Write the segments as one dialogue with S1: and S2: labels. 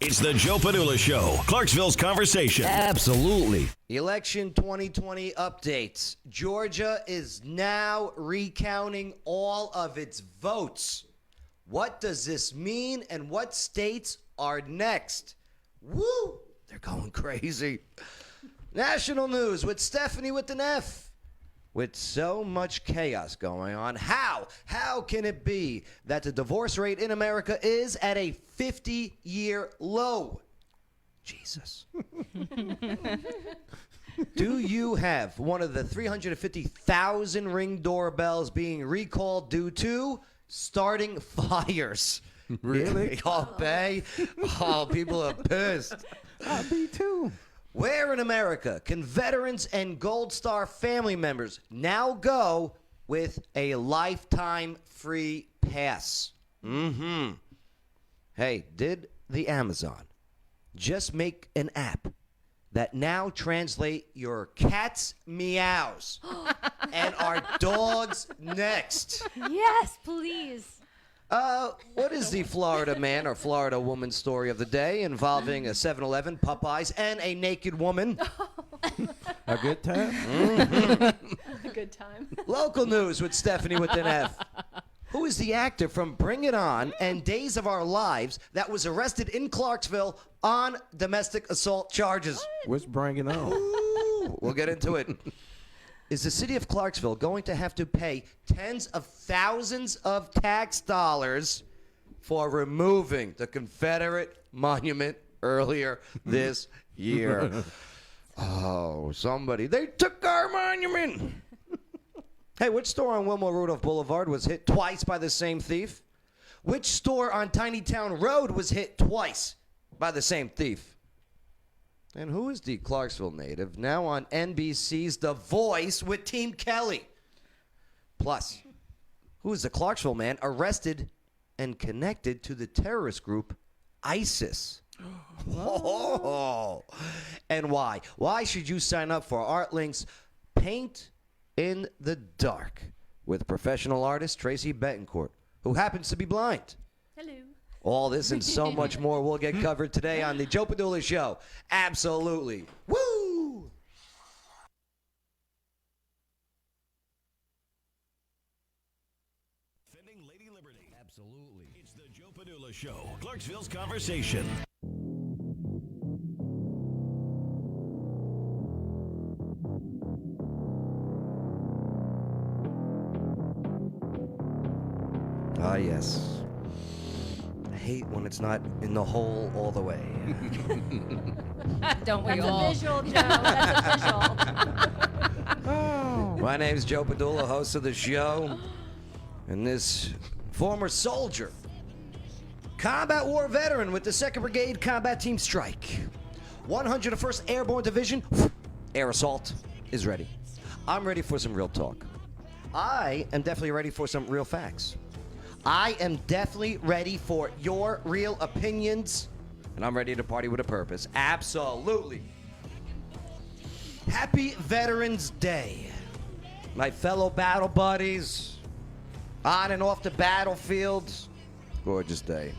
S1: It's the Joe Padula Show, Clarksville's conversation.
S2: Absolutely.
S3: Election 2020 updates. Georgia is now recounting all of its votes. What does this mean, and what states are next? Woo! They're going crazy. National news with Stefani with an F. With so much chaos going on, how can it be that the divorce rate in America is at a 50-year low? Jesus. Do you have one of the 350,000 Ring doorbells being recalled due to starting fires?
S2: Really?
S3: Oh, Bay. Oh, people are pissed.
S2: Me too.
S3: Where in America can veterans and Gold Star family members now go with a lifetime free pass? Hey, did the Amazon just make an app that now translate your cat's meows and our dog's next?
S4: Yes, please.
S3: What is the Florida man or Florida woman story of the day involving a 7-Eleven, Popeyes, and a naked woman?
S2: A good time?
S4: A good time.
S3: Local news with Stefani with an F. Who is the actor from Bring It On and Days of Our Lives that was arrested in Clarksville on domestic assault charges?
S2: What's bringing on?
S3: Ooh, we'll get into it. Is the city of Clarksville going to have to pay tens of thousands of tax dollars for removing the Confederate monument earlier this year? Oh, they took our monument. Hey, which store on Wilma Rudolph Boulevard was hit twice by the same thief? Which store on Tiny Town Road was hit twice by the same thief? And who is the Clarksville native now on NBC's The Voice with Team Kelly? Plus, who is the Clarksville man arrested and connected to the terrorist group ISIS? Oh. And why? Why should you sign up for ArtLink's Paint in the Dark with professional artist Tracy Betancourt, who happens to be blind?
S4: Hello.
S3: All this and so much more will get covered today on the Joe Padula Show. Absolutely. Woo!
S1: Defending Lady Liberty. Absolutely. It's the Joe Padula Show, Clarksville's conversation.
S3: Ah, yes. I hate when it's not in the hole all the way.
S5: Don't we
S4: That's
S5: all?
S4: a visual, Joe. That's a visual.
S3: My name's Joe Padula, host of the show. And this former soldier, combat war veteran with the 2nd Brigade Combat Team Strike, 101st Airborne Division, Air Assault, is ready. I'm ready for some real talk. I am definitely ready for some real facts. I am definitely ready for your real opinions, and I'm ready to party with a purpose. Absolutely. Happy Veterans Day. My fellow battle buddies, on and off the battlefield. Gorgeous day.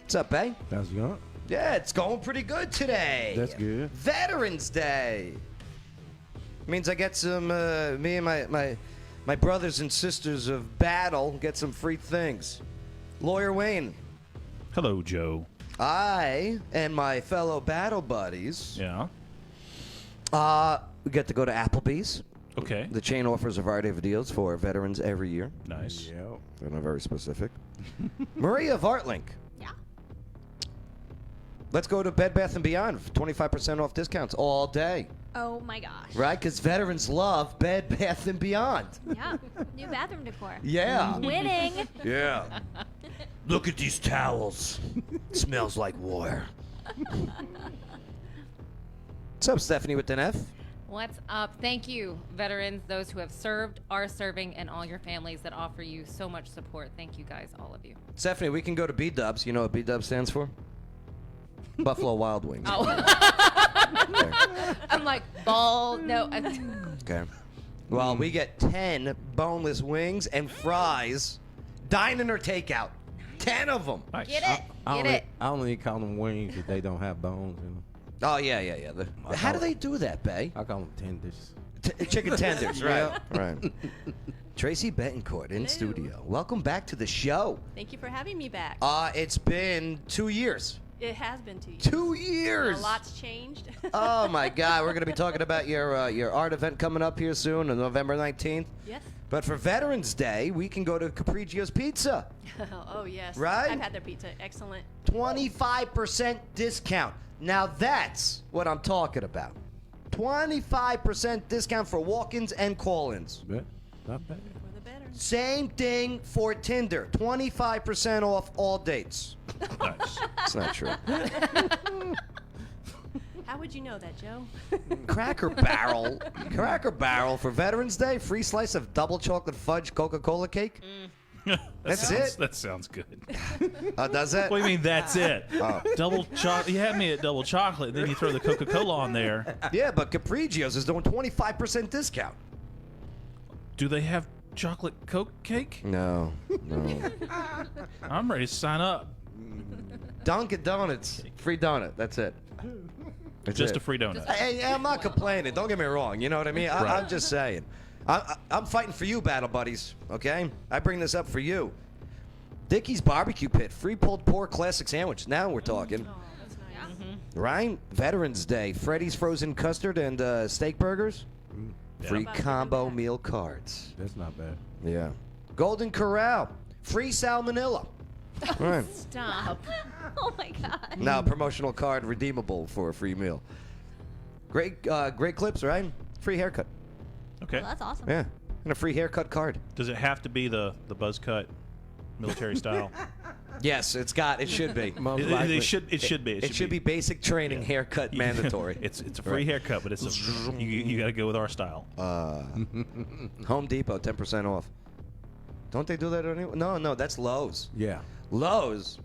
S3: What's up, eh?
S2: That's good.
S3: Yeah, it's going pretty good today.
S2: That's good.
S3: Veterans Day. Means I get some, me and my brothers and sisters of battle get some free things. Lawyer Wayne.
S6: Hello, Joe.
S3: I and my fellow battle buddies,
S6: Yeah.
S3: we get to go to Applebee's.
S6: Okay.
S3: The chain offers a variety of deals for veterans every year.
S6: Nice.
S2: Yeah.
S3: They're not very specific. Maria of Artlink.
S4: Yeah.
S3: Let's go to Bed Bath & Beyond for 25% off discounts all day.
S4: Oh my gosh.
S3: Right? Because veterans love Bed Bath & Beyond.
S4: Yeah. New bathroom decor.
S3: Yeah.
S4: Winning.
S3: Yeah. Look at these towels. Smells like war. What's up, Stephanie with an F?
S5: What's up? Thank you, veterans, those who have served, are serving, and all your families that offer you so much support. Thank you guys, all of you.
S3: Stephanie, we can go to B-Dubs. You know what B-Dubs stands for? Buffalo Wild Wings.
S5: Oh. I'm like, ball, no.
S3: Okay. Well, we get 10 boneless wings and fries, dine-in or takeout. 10 of them.
S6: Nice.
S5: Get it?
S2: I
S5: Get
S2: only,
S5: it.
S2: call them wings if they don't have bones in them.
S3: Oh, yeah. How do they do that, Bay?
S2: I call them tenders.
S3: Chicken tenders, right? Right. Tracy Betancourt in
S4: Hello.
S3: studio. Welcome back to the show.
S4: Thank you for having me back.
S3: It's been 2 years.
S4: It has been 2 years.
S3: 2 years.
S4: A lot's changed.
S3: Oh my God, we're going to be talking about your art event coming up here soon on November 19th.
S4: Yes.
S3: But for Veterans Day, we can go to Capricious Pizza.
S4: Oh, yes.
S3: Right?
S4: I've had their pizza. Excellent.
S3: 25% discount. Now that's what I'm talking about. 25% discount for walk-ins and call-ins.
S2: Yeah, not bad.
S4: For the better.
S3: Same thing for Tinder. 25% off all dates.
S6: Nice.
S3: It's not true.
S4: How would you know that, Joe?
S3: Cracker Barrel for Veterans Day. Free slice of double chocolate fudge Coca-Cola cake. That's it.
S6: That sounds good.
S3: Does it?
S6: What do you mean that's it?
S3: Oh.
S6: Double chocolate. You had me at double chocolate, then you throw the Coca-Cola on there.
S3: Yeah, but Capriccios is doing 25% discount.
S6: Do they have chocolate Coke cake?
S3: No.
S6: I'm ready to sign up.
S3: Dunkin' Donuts, free donut. That's it. That's
S6: Just
S3: it.
S6: a free donut.
S3: Hey, I'm not complaining. Don't get me wrong. You know what I mean?
S6: Right.
S3: I'm just saying. I'm fighting for you, battle buddies. Okay? I bring this up for you. Dickie's Barbecue Pit, free pulled pork classic sandwich. Now we're talking.
S4: Oh, that's nice.
S3: Right? Veterans Day, Freddy's frozen custard and steak burgers. Free
S4: About to do
S3: combo
S4: that.
S3: meal cards.
S2: That's not bad.
S3: Yeah. Golden Corral, free salmonella. Right.
S5: Stop.
S4: Oh, my God.
S3: Now promotional card redeemable for a free meal. Great clips, right? Free haircut.
S6: Okay.
S4: Well, that's awesome.
S3: Yeah. And a free haircut card.
S6: Does it have to be the buzz cut, military style?
S3: Yes, it should be.
S2: Most
S6: It
S2: likely.
S6: should be.
S3: It should be basic training haircut mandatory.
S6: It's a free haircut, but you got to go with our style.
S3: Home Depot, 10% off. Don't they do that anymore? No, that's Lowe's.
S2: Yeah.
S3: Lowe's,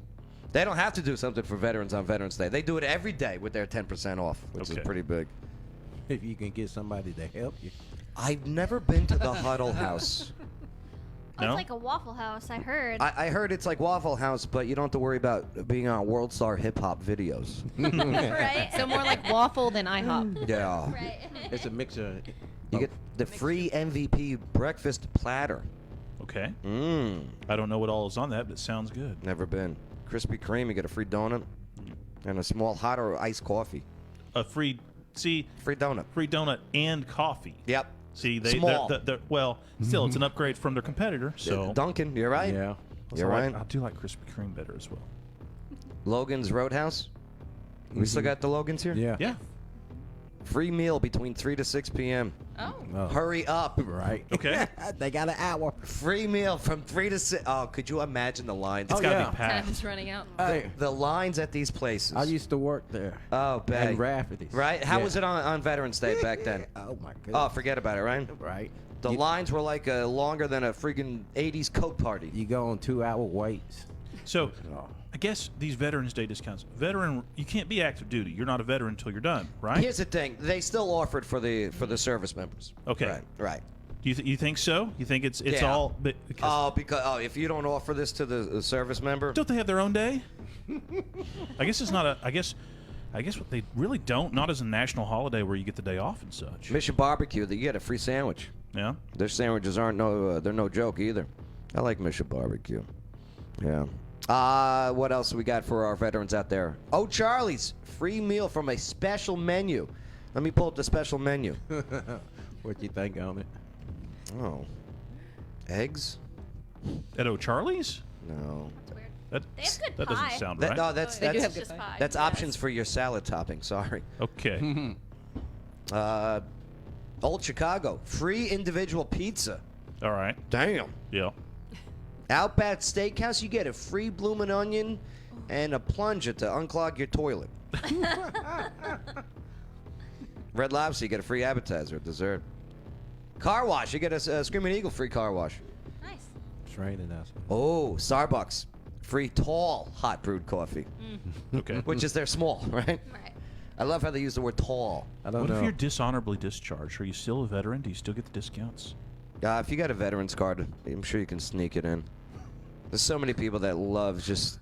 S3: they don't have to do something for veterans on Veterans Day. They do it every day with their 10% off, which is
S6: Okay.
S3: pretty big.
S2: If you can get somebody to help you.
S3: I've never been to the Huddle House.
S7: Oh,
S6: No?
S7: it's like a Waffle House, I heard.
S3: I heard it's like Waffle House, but you don't have to worry about being on World Star Hip Hop videos.
S7: right?
S5: So more like waffle than IHOP.
S3: Yeah.
S7: right.
S2: It's a mixture.
S3: You get the free MVP breakfast platter.
S6: Okay.
S3: Mmm.
S6: I don't know what all is on that, but it sounds good.
S3: Never been. Krispy Kreme, you get a free donut and a small hot or iced coffee.
S6: A free
S3: Free donut.
S6: free donut and coffee.
S3: Yep.
S6: See,
S3: Small.
S6: they're well, still, it's an upgrade from their competitor. So
S3: Dunkin', you're right.
S2: Yeah.
S3: You're right.
S6: I do like Krispy Kreme better as well.
S3: Logan's Roadhouse. We still got the Logans here?
S2: Yeah.
S6: Yeah.
S3: Free meal between 3 to 6 p.m.
S5: Oh.
S2: Oh,
S3: Hurry up.
S2: right.
S6: Okay.
S2: They got an hour.
S3: Free meal from 3 to 6. Oh, could you imagine the lines?
S6: It's
S2: Oh,
S6: got to
S2: yeah.
S6: be packed.
S5: Time's running out.
S2: Hey,
S3: The lines at these places.
S2: I used to work there.
S3: Oh, babe.
S2: And Rafferty's.
S3: Right? How
S2: Yeah.
S3: was it on Veterans Day back then?
S2: Oh, my goodness.
S3: Oh, forget about it, right?
S2: Right.
S3: The lines were like longer than a freaking 80s Coke party.
S2: You go on 2-hour waits.
S6: So,
S2: Oh.
S6: I guess these Veterans Day discounts. You can't be active duty. You're not a veteran until you're done, right?
S3: Here's the thing: they still offer it for the service members.
S6: Okay.
S3: Right.
S6: Do you think so? You think it's
S3: Yeah.
S6: all? Because
S3: If you don't offer this to the service member,
S6: don't they have their own day? I guess it's not a. I guess what they really don't. Not as a national holiday where you get the day off and such.
S3: Mission Barbecue, you get a free sandwich.
S6: Yeah.
S3: Their sandwiches aren't they're no joke either. I like Mission Barbecue. Yeah. What else we got for our veterans out there? Oh, Charlie's free meal from a special menu. Let me pull up the special menu.
S2: What you think on it?
S3: Oh, eggs?
S6: At O'Charlie's?
S3: No.
S6: That
S7: They have good
S6: that doesn't
S7: pie.
S6: sound
S3: That,
S6: right.
S3: no, that's
S5: They do
S3: that's
S5: have good
S4: Just
S5: pie.
S4: pie.
S3: that's
S4: yes.
S3: options for your salad topping. Sorry.
S6: Okay.
S3: Old Chicago, free individual pizza.
S6: All right.
S3: Damn.
S6: Yeah.
S3: Outback Steakhouse, you get a free bloomin' onion and a plunger to unclog your toilet. Red Lobster, you get a free appetizer, dessert. Car wash, you get a Screaming Eagle free car wash.
S7: Nice.
S2: It's raining outside.
S3: Oh, Starbucks, free tall hot brewed coffee,
S6: Okay.
S3: which is their small, right?
S7: Right.
S3: I love how they use the word tall.
S2: I don't
S6: What
S2: know.
S6: if you're dishonorably discharged? Are you still a veteran? Do you still get the discounts?
S3: If you got a veteran's card, I'm sure you can sneak it in. There's so many people that love just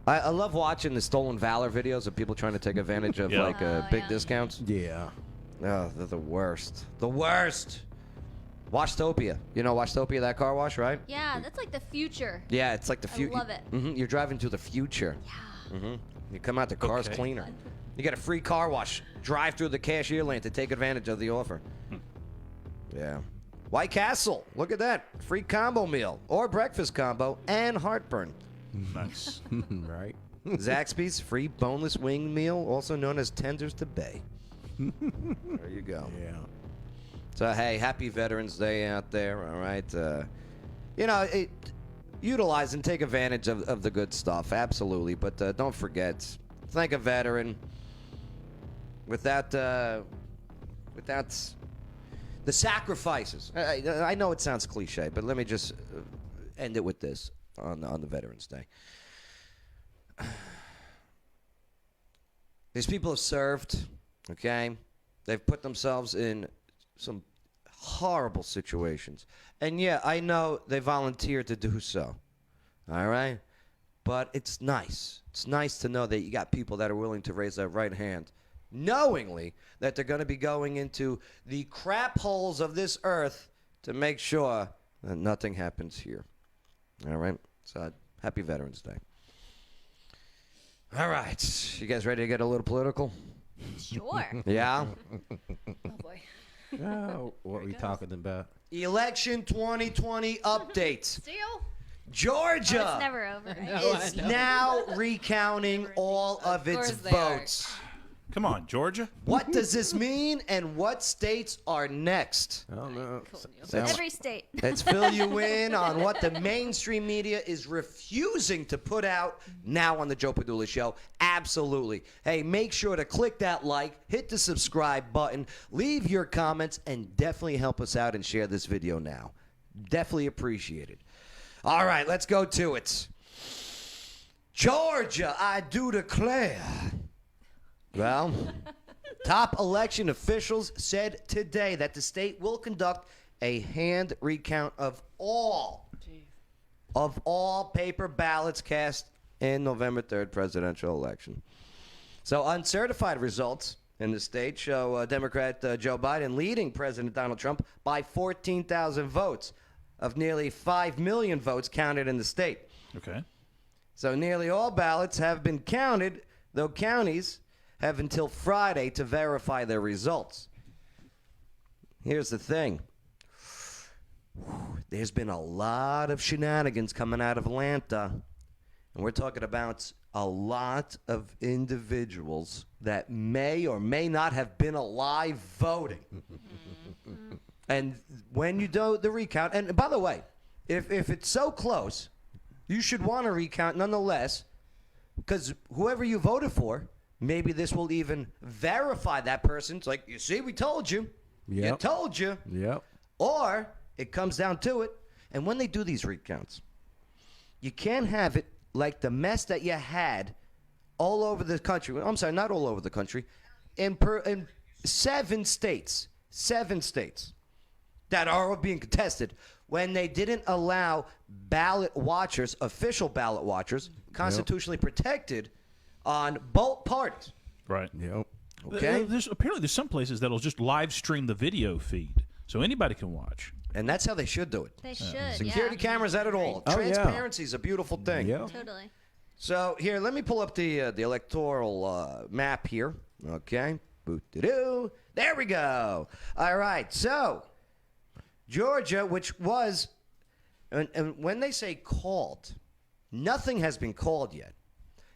S3: I love watching the stolen valor videos of people trying to take advantage of
S6: Yeah.
S3: big
S7: yeah.
S3: discounts.
S2: Yeah.
S3: Oh, they're the worst. The worst. Washtopia. You know Washtopia, that car wash, right?
S7: Yeah, that's like the future.
S3: Yeah, it's like the
S7: I
S3: future.
S7: love it.
S3: You're driving to the future.
S7: Yeah.
S3: You come out, the car's
S6: Okay.
S3: cleaner. You get a free car wash. Drive through the cashier lane to take advantage of the offer. Yeah. White Castle. Look at that. Free combo meal or breakfast combo and heartburn.
S6: Nice.
S2: Right.
S3: Zaxby's free boneless wing meal, also known as tenders to bay. There you go.
S2: Yeah.
S3: So, hey, happy Veterans Day out there, all right? Utilize and take advantage of the good stuff, absolutely. But don't forget, thank a veteran. Without the sacrifices. I know it sounds cliche, but let me just end it with this on the Veterans Day. These people have served, okay? They've put themselves in some horrible situations. And yeah, I know they volunteered to do so. All right? But it's nice. It's nice to know that you got people that are willing to raise their right hand, knowingly that they're going to be going into the crap holes of this earth to make sure that nothing happens here. All right? So, happy Veterans Day. All right. You guys ready to get a little political?
S7: Sure.
S3: Yeah?
S5: Oh boy.
S2: Oh, what are we talking about?
S3: Election 2020 update.
S7: Still?
S3: Georgia
S7: Oh, it's never over. Right?
S3: is now recounting all of its
S5: course they are.
S3: votes.
S6: Come on, Georgia.
S3: What does this mean, and what states are next?
S2: I don't know.
S7: Every state.
S3: Let's fill you in on what the mainstream media is refusing to put out now on the Joe Padula Show. Absolutely. Hey, make sure to click that like, hit the subscribe button, leave your comments, and definitely help us out and share this video now. Definitely appreciate it. All right, let's go to it. Georgia, I do declare. Well, top election officials said today that the state will conduct a hand recount of all paper ballots cast in November 3rd presidential election. So uncertified results in the state show Democrat Joe Biden leading President Donald Trump by 14,000 votes of nearly 5 million votes counted in the state.
S6: Okay.
S3: So nearly all ballots have been counted, though counties have until Friday to verify their results. Here's the thing. There's been a lot of shenanigans coming out of Atlanta. And we're talking about a lot of individuals that may or may not have been alive voting. And when you do the recount, and by the way, if it's so close, you should want to recount nonetheless, because whoever you voted for, maybe this will even verify that person. It's like, you see, we told you. You
S2: Yep.
S3: told you.
S2: Yep.
S3: Or it comes down to it. And when they do these recounts, you can't have it like the mess that you had all over the country. I'm sorry, not all over the country. In 7 states. 7 states that are being contested when they didn't allow ballot watchers, official ballot watchers, constitutionally protected on both parties.
S6: Right.
S2: Yep.
S3: Okay?
S6: Apparently there's some places that'll just live stream the video feed, so anybody can watch.
S3: And that's how they should do it.
S7: They should.
S3: Security
S7: yeah.
S3: cameras at it all.
S2: Oh, yeah.
S3: Transparency is a beautiful thing.
S2: Yep.
S7: Totally.
S3: So here, let me pull up the electoral map here. Okay, boot-de-doo. There we go. All right, so Georgia, which was, and when they say called, nothing has been called yet.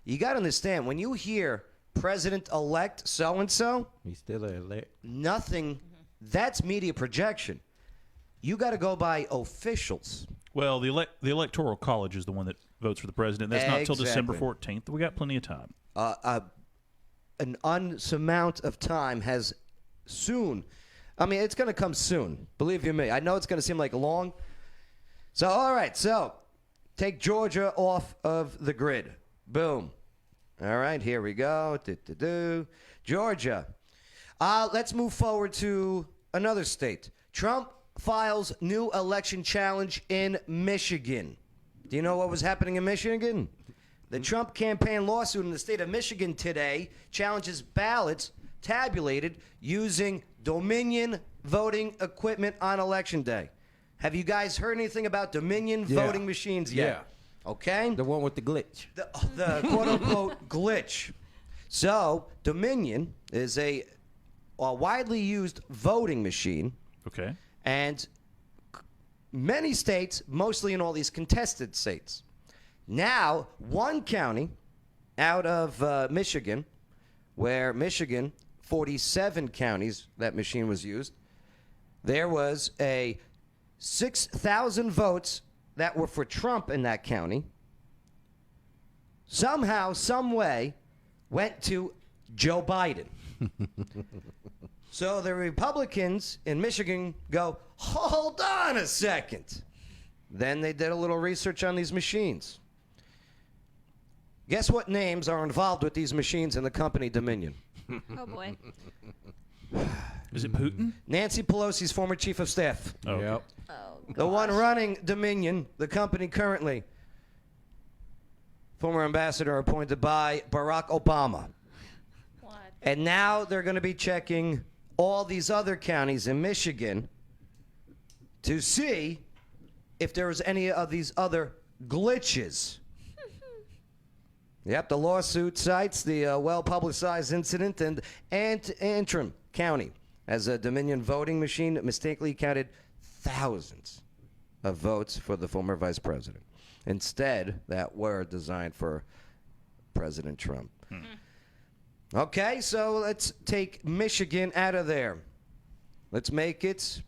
S3: You got to understand, when you hear President-elect so-and-so,
S2: He's still elect.
S3: nothing, that's media projection. You got to go by officials.
S6: Well, the Electoral College is the one that votes for the president. That's not until December
S3: Exactly.
S6: 14th. We got plenty of time.
S3: An unsurmount of time has soon. I mean, it's going to come soon. Believe you me. I know it's going to seem like long. So, all right. So, take Georgia off of the grid. Boom. All right. Here we go. Georgia. Let's move forward to another state. Trump files new election challenge in Michigan. Do you know what was happening in Michigan? The Trump campaign lawsuit in the state of Michigan today challenges ballots tabulated using Dominion voting equipment on Election Day. Have you guys heard anything about Dominion voting machines yet? Okay.
S2: The one with the glitch.
S3: The quote-unquote glitch. So, Dominion is a widely used voting machine.
S6: Okay.
S3: And many states, mostly in all these contested states. Now, one county out of Michigan, where Michigan, 47 counties that machine was used, there was a 6,000 votes that were for Trump in that county. Somehow, some way, went to Joe Biden. So the Republicans in Michigan go, hold on a second. Then they did a little research on these machines. Guess what names are involved with these machines in the company Dominion?
S7: Oh boy.
S6: Is it Putin?
S3: Nancy Pelosi's former chief of staff.
S6: Oh, okay.
S2: Yep.
S7: Oh.
S3: The one running Dominion, the company currently. Former ambassador appointed by Barack Obama.
S5: What?
S3: And now they're going to be checking all these other counties in Michigan to see if there was any of these other glitches. Yep, the lawsuit cites the well-publicized incident in Antrim County as a Dominion voting machine mistakenly counted thousands of votes for the former vice president. Instead, that were designed for President Trump. Okay, so let's take Michigan out of there. Let's make it,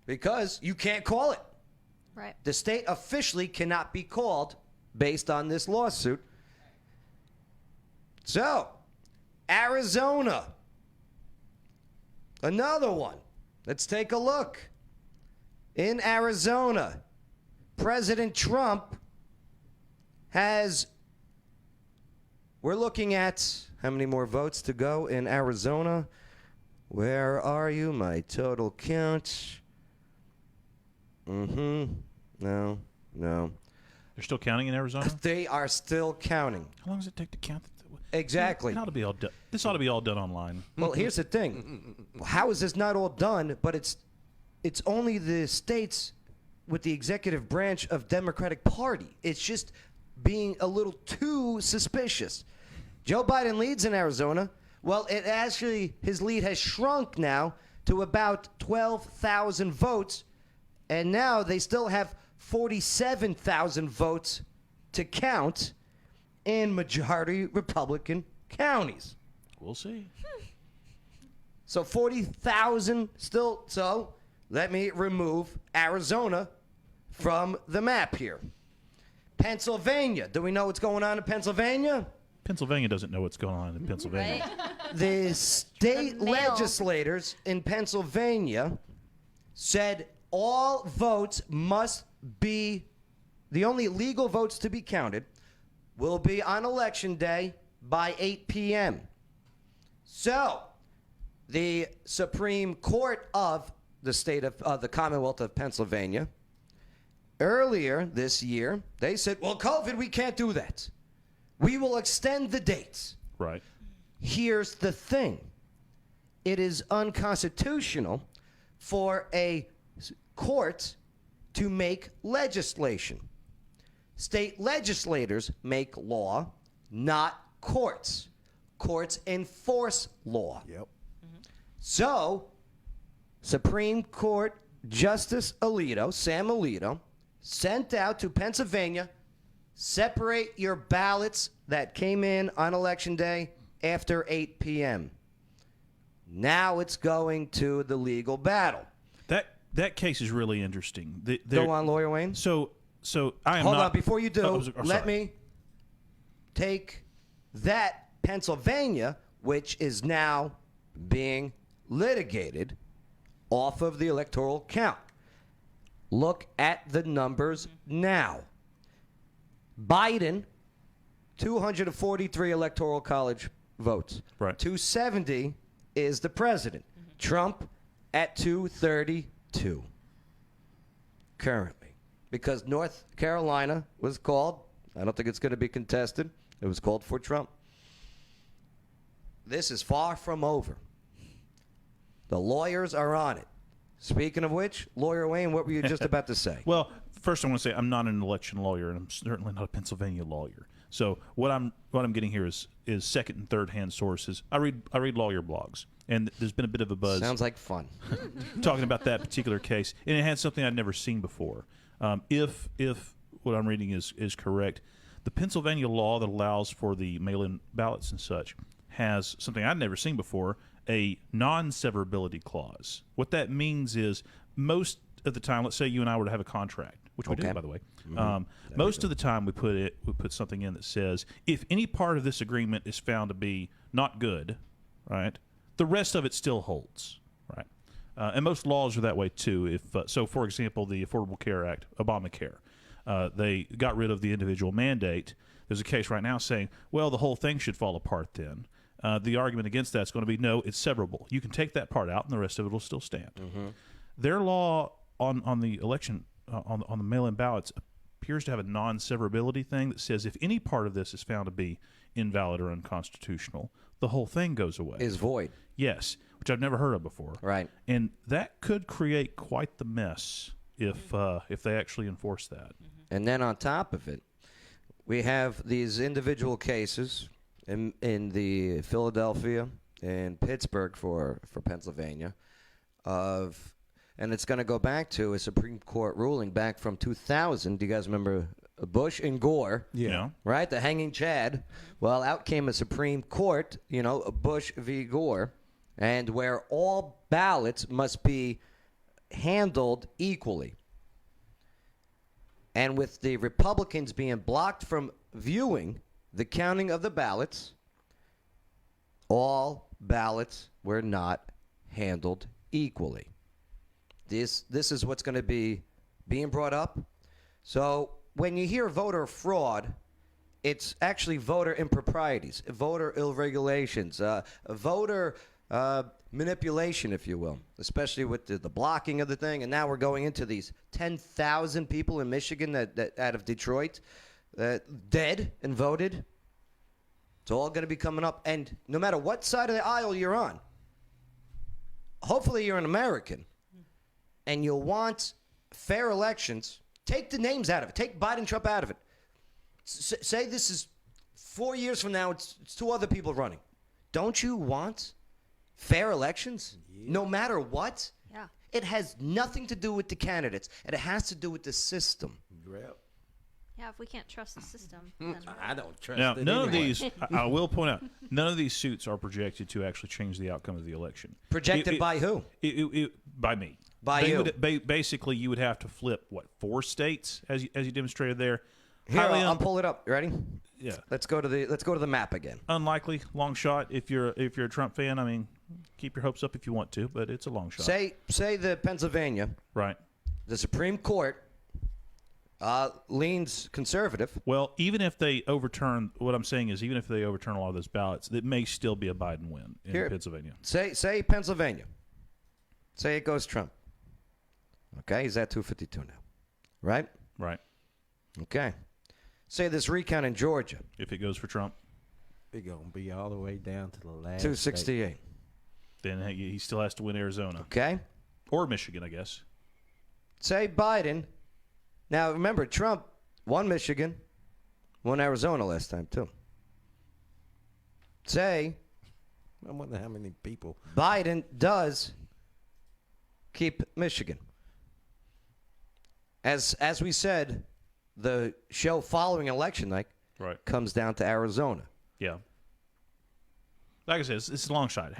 S3: because you can't call it.
S7: Right.
S3: The state officially cannot be called based on this lawsuit. So, Arizona. Another one. Let's take a look. In Arizona, President Trump we're looking at how many more votes to go in Arizona. Where are you? My total count. No.
S6: They're still counting in Arizona?
S3: They are still counting.
S6: How long does it take to count?
S3: Exactly.
S6: It ought to be all done. This ought to be all done online.
S3: Well, here's the thing. How is this not all done? But it's only the states with the executive branch of Democratic Party. It's just being a little too suspicious. Joe Biden leads in Arizona. Well, his lead has shrunk now to about 12,000 votes, and now they still have 47,000 votes to count in majority Republican counties.
S6: We'll see.
S3: So 40,000 still. So let me remove Arizona from the map here. Pennsylvania. Do we know what's going on in Pennsylvania?
S6: Pennsylvania doesn't know what's going on in Pennsylvania.
S7: Right.
S3: The state
S7: The mail.
S3: legislators in Pennsylvania said all votes must be, the only legal votes to be counted will be on Election Day by 8 p.m. So, the Supreme Court of the state of the Commonwealth of Pennsylvania, earlier this year, they said, well, COVID, we can't do that. We will extend the dates.
S6: Right.
S3: Here's the thing. It is unconstitutional for a court to make legislation. State legislators make law, not courts. Courts enforce law.
S2: Yep.
S3: So, Supreme Court Justice Sam Alito, sent out to Pennsylvania, separate your ballots that came in on Election Day after 8 p.m. Now it's going to the legal battle.
S6: That case is really interesting.
S3: Go on, Lawyer Wayne.
S6: So I am
S3: Hold
S6: not.
S3: on, before you do,
S6: sorry.
S3: let me take that Pennsylvania, which is now being litigated, off of the electoral count. Look at the numbers now. Biden, 243 electoral college votes.
S6: Right.
S3: 270 is the president. Trump at 232 currently. Because North Carolina was called. I don't think it's going to be contested. It was called for Trump. This is far from over. The lawyers are on it. Speaking of which, Lawyer Wayne, what were you just about to say?
S6: Well, first I want to say I'm not an election lawyer, and I'm certainly not a Pennsylvania lawyer. So what I'm getting here is second and third hand sources. I read lawyer blogs, and there's been a bit of a buzz.
S3: Sounds like fun.
S6: Talking about that particular case, and it had something I'd never seen before. If what I'm reading is correct, the Pennsylvania law that allows for the mail-in ballots and such has something I'd never seen before, a non-severability clause. What that means is most of the time, let's say you and I were to have a contract, which we do, by the way. Most of the time we put something in that says if any part of this agreement is found to be not good, right, the rest of it still holds, right? And most laws are that way too. If so, for example, the Affordable Care Act, Obamacare, they got rid of the individual mandate. There's a case right now saying, well, the whole thing should fall apart then. The argument against that is going to be, no, it's severable. You can take that part out, and the rest of it will still stand. Their law on the election, on the mail-in ballots, appears to have a non-severability thing that says if any part of this is found to be invalid or unconstitutional, the whole thing goes away.
S3: Is void.
S6: Yes, which I've never heard of before.
S3: Right.
S6: And that could create quite the mess if they actually enforce that.
S3: And then on top of it, we have these individual cases in the Philadelphia and Pittsburgh for Pennsylvania and it's going to go back to a Supreme Court ruling back from 2000. Do you guys remember Bush and Gore?
S6: Yeah.
S3: Right? The hanging Chad. Well, out came a Supreme Court, Bush v. Gore, and where all ballots must be handled equally. And with the Republicans being blocked from viewing the counting of the ballots, all ballots were not handled equally. This is what's going to be being brought up. So when you hear voter fraud, it's actually voter improprieties, voter irregulations, voter manipulation, if you will, especially with the blocking of the thing. And now we're going into these 10,000 people in Michigan that out of Detroit dead and voted. It's all going to be coming up. And no matter what side of the aisle you're on, hopefully you're an American, and you'll want fair elections. Take the names out of it. Take Biden, Trump out of it. Say this is 4 years from now, it's two other people running. Don't you want fair elections? No matter what?
S7: Yeah.
S3: It has nothing to do with the candidates. It has to do with the system.
S7: Yeah, if we can't trust the system, then
S2: I don't trust
S6: Now,
S2: it
S6: none of
S2: anyway.
S6: these, I will point out, none of these suits are projected to actually change the outcome of the election.
S3: Projected by who?
S6: By me.
S3: By you.
S6: Basically, you would have to flip, 4 states, as you demonstrated there.
S3: Here,
S6: Highly
S3: I'll pull it up. You ready?
S6: Yeah.
S3: Let's go to the map again.
S6: Unlikely, long shot. If you're a Trump fan, I mean, keep your hopes up if you want to, but it's a long shot.
S3: Say the Pennsylvania,
S6: Right.
S3: the Supreme Court leans conservative.
S6: Well, even if they overturn, what I'm saying is, even if they overturn a lot of those ballots, it may still be a Biden win in
S3: Here.
S6: Pennsylvania.
S3: Say Pennsylvania. Say it goes Trump. Okay, he's at 252 now. Right?
S6: Right.
S3: Okay. Say this recount in Georgia.
S6: If it goes for Trump,
S2: It's going to be all the way down to the last
S3: 268.
S6: then he still has to win Arizona.
S3: Okay?
S6: Or Michigan, I guess.
S3: Say Biden. Now, remember, Trump won Michigan, won Arizona last time, too. Say
S2: I wonder how many people.
S3: Biden does keep Michigan. As we said, the show following election night
S6: Right.
S3: comes down to Arizona.
S6: Yeah. Like I said, it's a long shot.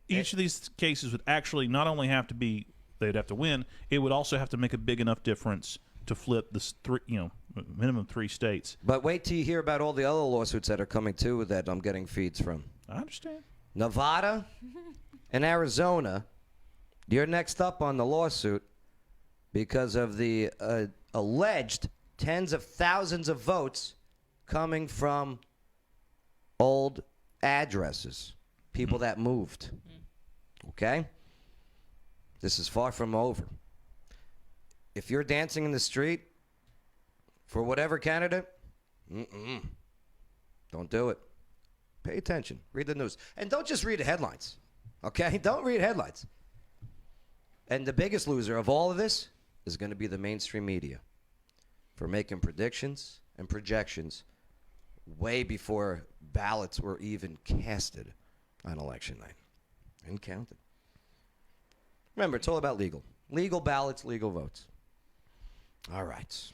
S6: Each of these cases would actually not only have to be, they'd have to win, it would also have to make a big enough difference to flip this minimum 3 states.
S3: But wait till you hear about all the other lawsuits that are coming too that I'm getting feeds from.
S6: I understand.
S3: Nevada and Arizona, you're next up on the lawsuit because of the alleged tens of thousands of votes coming from old addresses, people that moved. Okay? This is far from over. If you're dancing in the street for whatever candidate, Don't do it. Pay attention. Read the news. And don't just read the headlines. Okay? Don't read headlines. And the biggest loser of all of this is going to be the mainstream media for making predictions and projections way before ballots were even casted on election night and counted. Remember, it's all about legal. Legal ballots, legal votes. All right.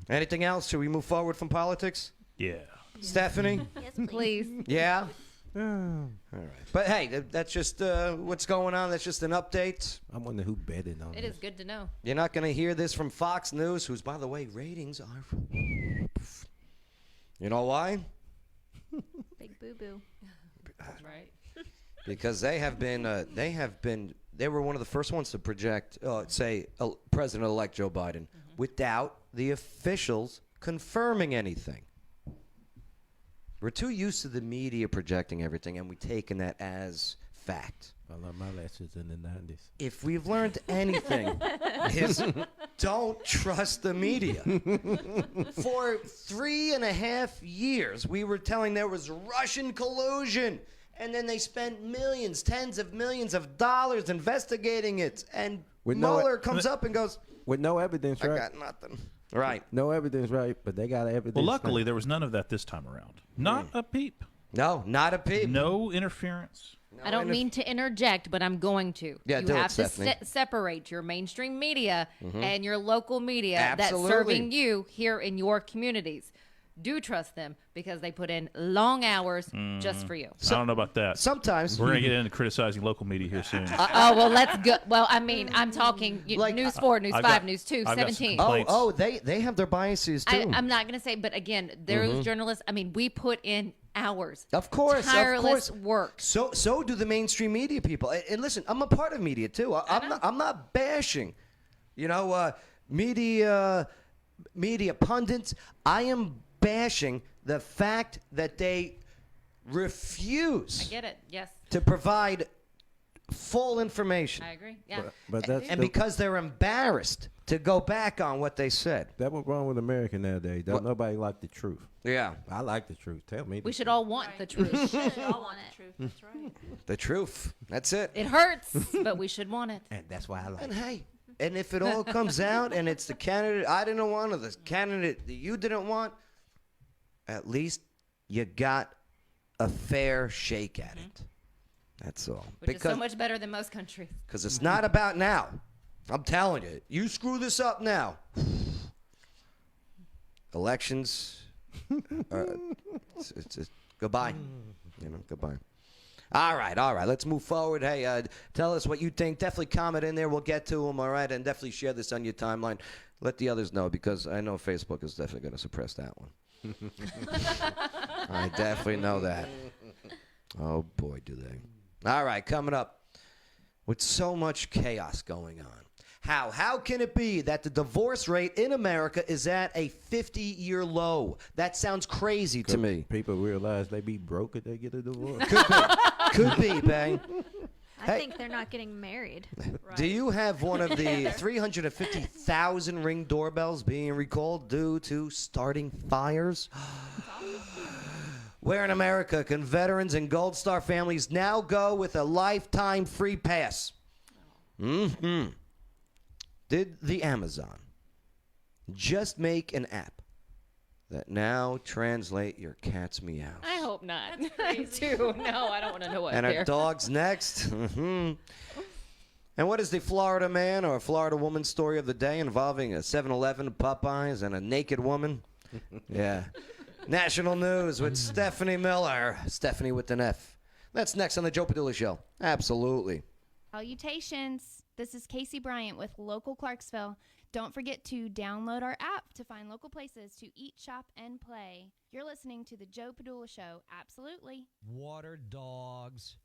S3: Anything else? Should we move forward from politics?
S6: Yeah.
S3: Stephanie?
S7: Yes,
S5: Please.
S3: Yeah? All right. But hey, that's just what's going on. That's just an update.
S2: I wonder who betted on
S5: It
S2: this.
S5: is good to know.
S3: You're not going to hear this from Fox News, whose, by the way, ratings are... You know why?
S7: Big boo boo.
S5: Right.
S3: Because they were one of the first ones to project, say, President-elect Joe Biden without the officials confirming anything. We're too used to the media projecting everything, and we've taken that as fact.
S2: I learned my lessons in the 90s.
S3: If we've learned anything, is don't trust the media. For 3.5 years, we were telling there was Russian collusion, and then they spent millions, tens of millions of dollars investigating it, and Mueller comes up and goes,
S2: with no evidence,
S3: I
S2: right?
S3: got nothing. Right.
S2: No evidence, right? But they got evidence.
S6: Well, luckily,
S2: now.
S6: there was none of that this time around. Not a peep.
S3: No, not a peep.
S6: No interference.
S5: I don't mean to interject, but I'm going to.
S3: Yeah,
S5: you
S3: do it,
S5: have to
S3: Stephanie.
S5: separate your mainstream media and your local media
S3: Absolutely.
S5: that's serving you here in your communities. Do trust them because they put in long hours just for you.
S6: I don't know about that.
S3: Sometimes.
S6: We're going to get into criticizing local media here soon.
S5: Oh, well, let's go. Well, I mean, I'm talking
S3: Like,
S5: News 4, News
S6: I've
S5: 5,
S6: got-
S5: News 2,
S6: I've got some
S5: 17.
S6: complaints.
S3: They have their biases, too.
S5: I'm not going to say, but again, there's journalists. I mean, we put in hours.
S3: Of course,
S5: tireless
S3: of course.
S5: work.
S3: So do the mainstream media people. And listen, I'm a part of media too. I'm not bashing, media pundits. I am bashing the fact that they refuse
S5: I get it. Yes,
S3: to provide full information.
S5: I agree. Yeah.
S2: But that's
S3: And because they're embarrassed to go back on what they said.
S2: that what's wrong with America nowadays. Don't nobody like the truth.
S3: Yeah.
S2: I like the truth. Tell me.
S5: We should all want the truth.
S7: Should all want it.
S4: That's right.
S3: The truth. That's it.
S5: It hurts, but we should want it.
S2: And that's why I like
S3: And
S2: it.
S3: hey, and if it all comes out and it's the candidate I didn't want or the candidate that you didn't want, at least you got a fair shake at it. That's all.
S5: Which is so much better than most countries.
S3: Because it's not about now. I'm telling you. You screw this up now. Elections. It's goodbye. Goodbye. All right. Let's move forward. Hey, tell us what you think. Definitely comment in there. We'll get to them, all right? And definitely share this on your timeline. Let the others know because I know Facebook is definitely going to suppress that one. I definitely know that. Oh, boy, do they. All right, coming up. With so much chaos going on. How can it be that the divorce rate in America is at a 50-year low? That sounds crazy to me.
S2: People realize they be broke if they get a divorce.
S3: Could be, bang.
S7: I think they're not getting married.
S3: Do you have one of the 350,000 Ring doorbells being recalled due to starting fires? Where in America can veterans and Gold Star families now go with a lifetime free pass? Did the Amazon just make an app that now translate your cat's meows?
S5: I hope not. I do. No, I don't want to know what
S3: And
S5: they're.
S3: our dog's next. And what is the Florida man or Florida woman story of the day involving a 7-Eleven, Popeyes, and a naked woman? Yeah. National news with Stephanie Miller. Stephanie with an F. That's next on the Joe Padula Show. Absolutely.
S8: Salutations. This is Casey Bryant with Local Clarksville. Don't forget to download our app to find local places to eat, shop, and play. You're listening to the Joe Padula Show. Absolutely.
S9: Water dogs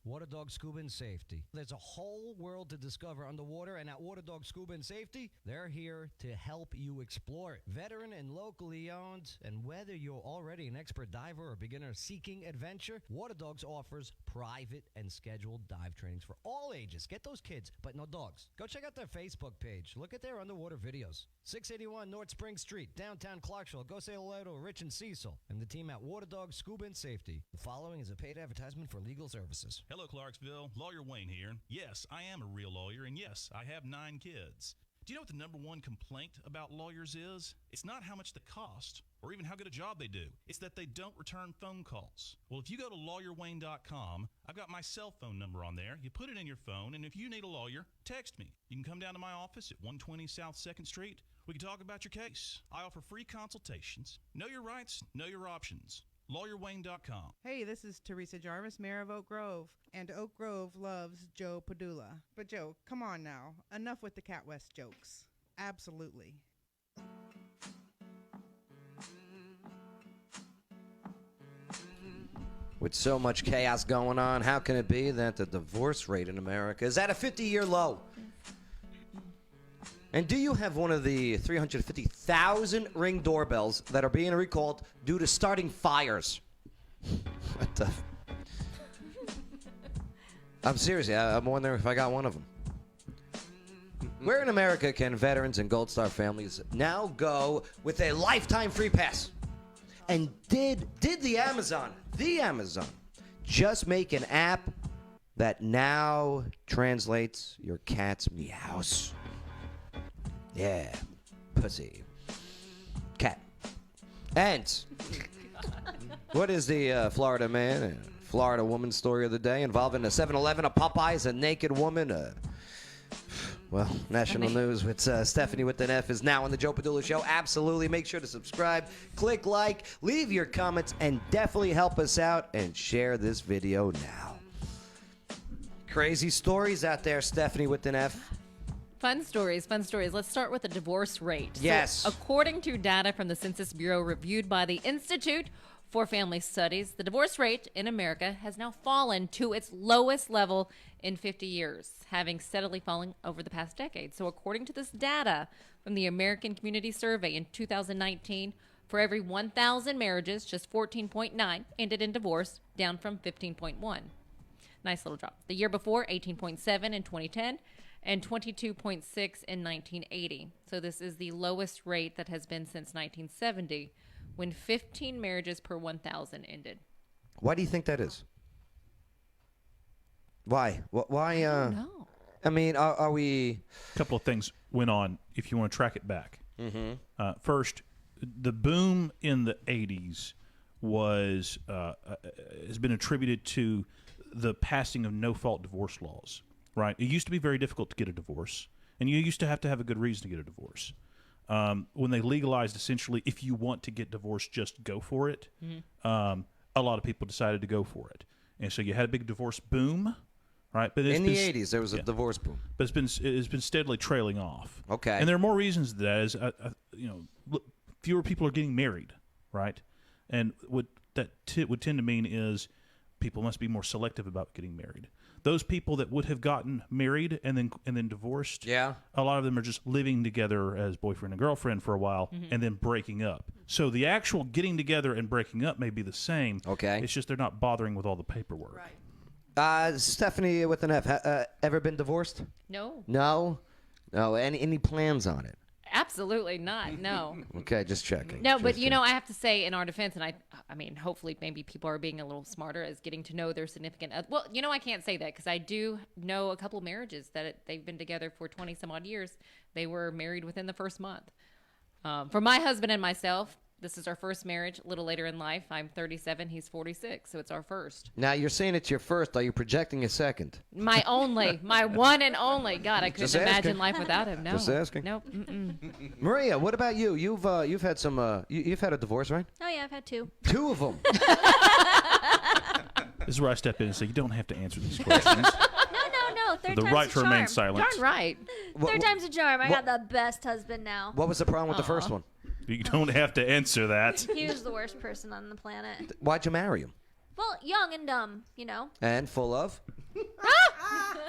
S9: scuba and safety. There's a whole world to discover underwater, and at Water Dog Scuba and Safety, they're here to help you explore it. Veteran and locally owned, and whether you're already an expert diver or beginner seeking adventure, Water Dogs offers private and scheduled dive trainings for all ages. Get those kids, but no dogs. Go check out their Facebook page. Look at their underwater videos. 681 North Spring Street, downtown Clarksville. Go say hello to Rich and Cecil. And and the team at Water Dog Scuba and Safety. The following is a paid advertisement for legal services.
S10: Hello, Clarksville. Lawyer Wayne here. Yes, I am a real lawyer, and yes, I have 9 kids. Do you know what the number one complaint about lawyers is? It's not how much they cost or even how good a job they do. It's that they don't return phone calls. Well, if you go to lawyerwayne.com, I've got my cell phone number on there. You put it in your phone, and if you need a lawyer, text me. You can come down to my office at 120 South 2nd Street. We can talk about your case. I offer free consultations. Know your rights, know your options. LawyerWayne.com.
S11: Hey, this is Teresa Jarvis, Mayor of Oak Grove, and Oak Grove loves Joe Padula. But Joe, come on now. Enough with the Cat West jokes. Absolutely.
S3: With so much chaos going on, how can it be that the divorce rate in America is at a 50-year low? And do you have one of the 350,000 Ring doorbells that are being recalled due to starting fires? What the? I'm serious. I'm wondering if I got one of them. Where in America can veterans and Gold Star families now go with a lifetime free pass? And did the Amazon just make an app that now translates your cat's meows? Yeah, pussy. Cat. And what is the Florida man and Florida woman story of the day involving a 7-Eleven, a Popeyes, a naked woman? Well, national news with Stefani with an F is now on the Joe Padula Show. Absolutely. Make sure to subscribe, click like, leave your comments, and definitely help us out and share this video now. Crazy stories out there, Stefani with an F.
S5: Fun stories, fun stories. Let's start with the divorce rate.
S3: Yes.
S5: So, according to data from the Census Bureau reviewed by the Institute for Family Studies, the divorce rate in America has now fallen to its lowest level in 50 years, having steadily fallen over the past decade. So according to this data from the American Community Survey in 2019, for every 1,000 marriages, just 14.9 ended in divorce, down from 15.1. Nice little drop. The year before, 18.7 in 2010, and 22.6 in 1980. So this is the lowest rate that has been since 1970, when 15 marriages per 1,000 ended.
S3: Why do you think that is? Why? Why?
S5: No.
S3: I mean, are we?
S6: A couple of things went on if you want to track it back.
S3: Mm-hmm.
S6: First, the boom in the 80s was has been attributed to the passing of no-fault divorce laws. Right? It used to be very difficult to get a divorce, and you used to have a good reason to get a divorce. When they legalized, essentially, if you want to get divorced, just go for it. Mm-hmm. A lot of people decided to go for it, and so you had a big divorce boom, right? But
S3: in the 80s, there was a divorce boom,
S6: but it's been steadily trailing off.
S3: Okay,
S6: and there are more reasons to that. As fewer people are getting married, right? And what that would tend to mean is people must be more selective about getting married. Those people that would have gotten married and then divorced,
S3: yeah,
S6: a lot of them are just living together as boyfriend and girlfriend for a while, and then breaking up. So the actual getting together and breaking up may be the same.
S3: Okay,
S6: it's just they're not bothering with all the paperwork.
S3: Right. Stefani with an F, ever been divorced?
S5: No.
S3: No. Any plans on it?
S5: Absolutely not. No.
S3: Okay, just checking.
S5: No, but I have to say in our defense, and I mean, hopefully maybe people are being a little smarter as getting to know their significant other. Well, I can't say that because I do know a couple marriages that they've been together for 20 some odd years. They were married within the first month. For my husband and myself, this is our first marriage. A little later in life, I'm 37, he's 46, so it's our first.
S3: Now, you're saying it's your first. Are you projecting a second?
S5: My one and only. God, I couldn't imagine life without him. No.
S3: Just asking.
S5: Nope.
S3: Maria, what about you? You've had some. You've had a divorce, right?
S7: Oh yeah, I've had 2.
S3: 2 of them.
S6: This is where I step in and say you don't have to answer these questions.
S7: No. Third
S6: The
S7: time's
S6: right
S7: a
S6: to remain
S7: charm.
S6: silent.
S5: Darn right.
S7: Third time's a charm. I got the best husband now.
S3: What was the problem with the first one?
S6: You don't have to answer that.
S7: He was the worst person on the planet.
S3: Why'd you marry him?
S7: Well, young and dumb,
S3: And full of?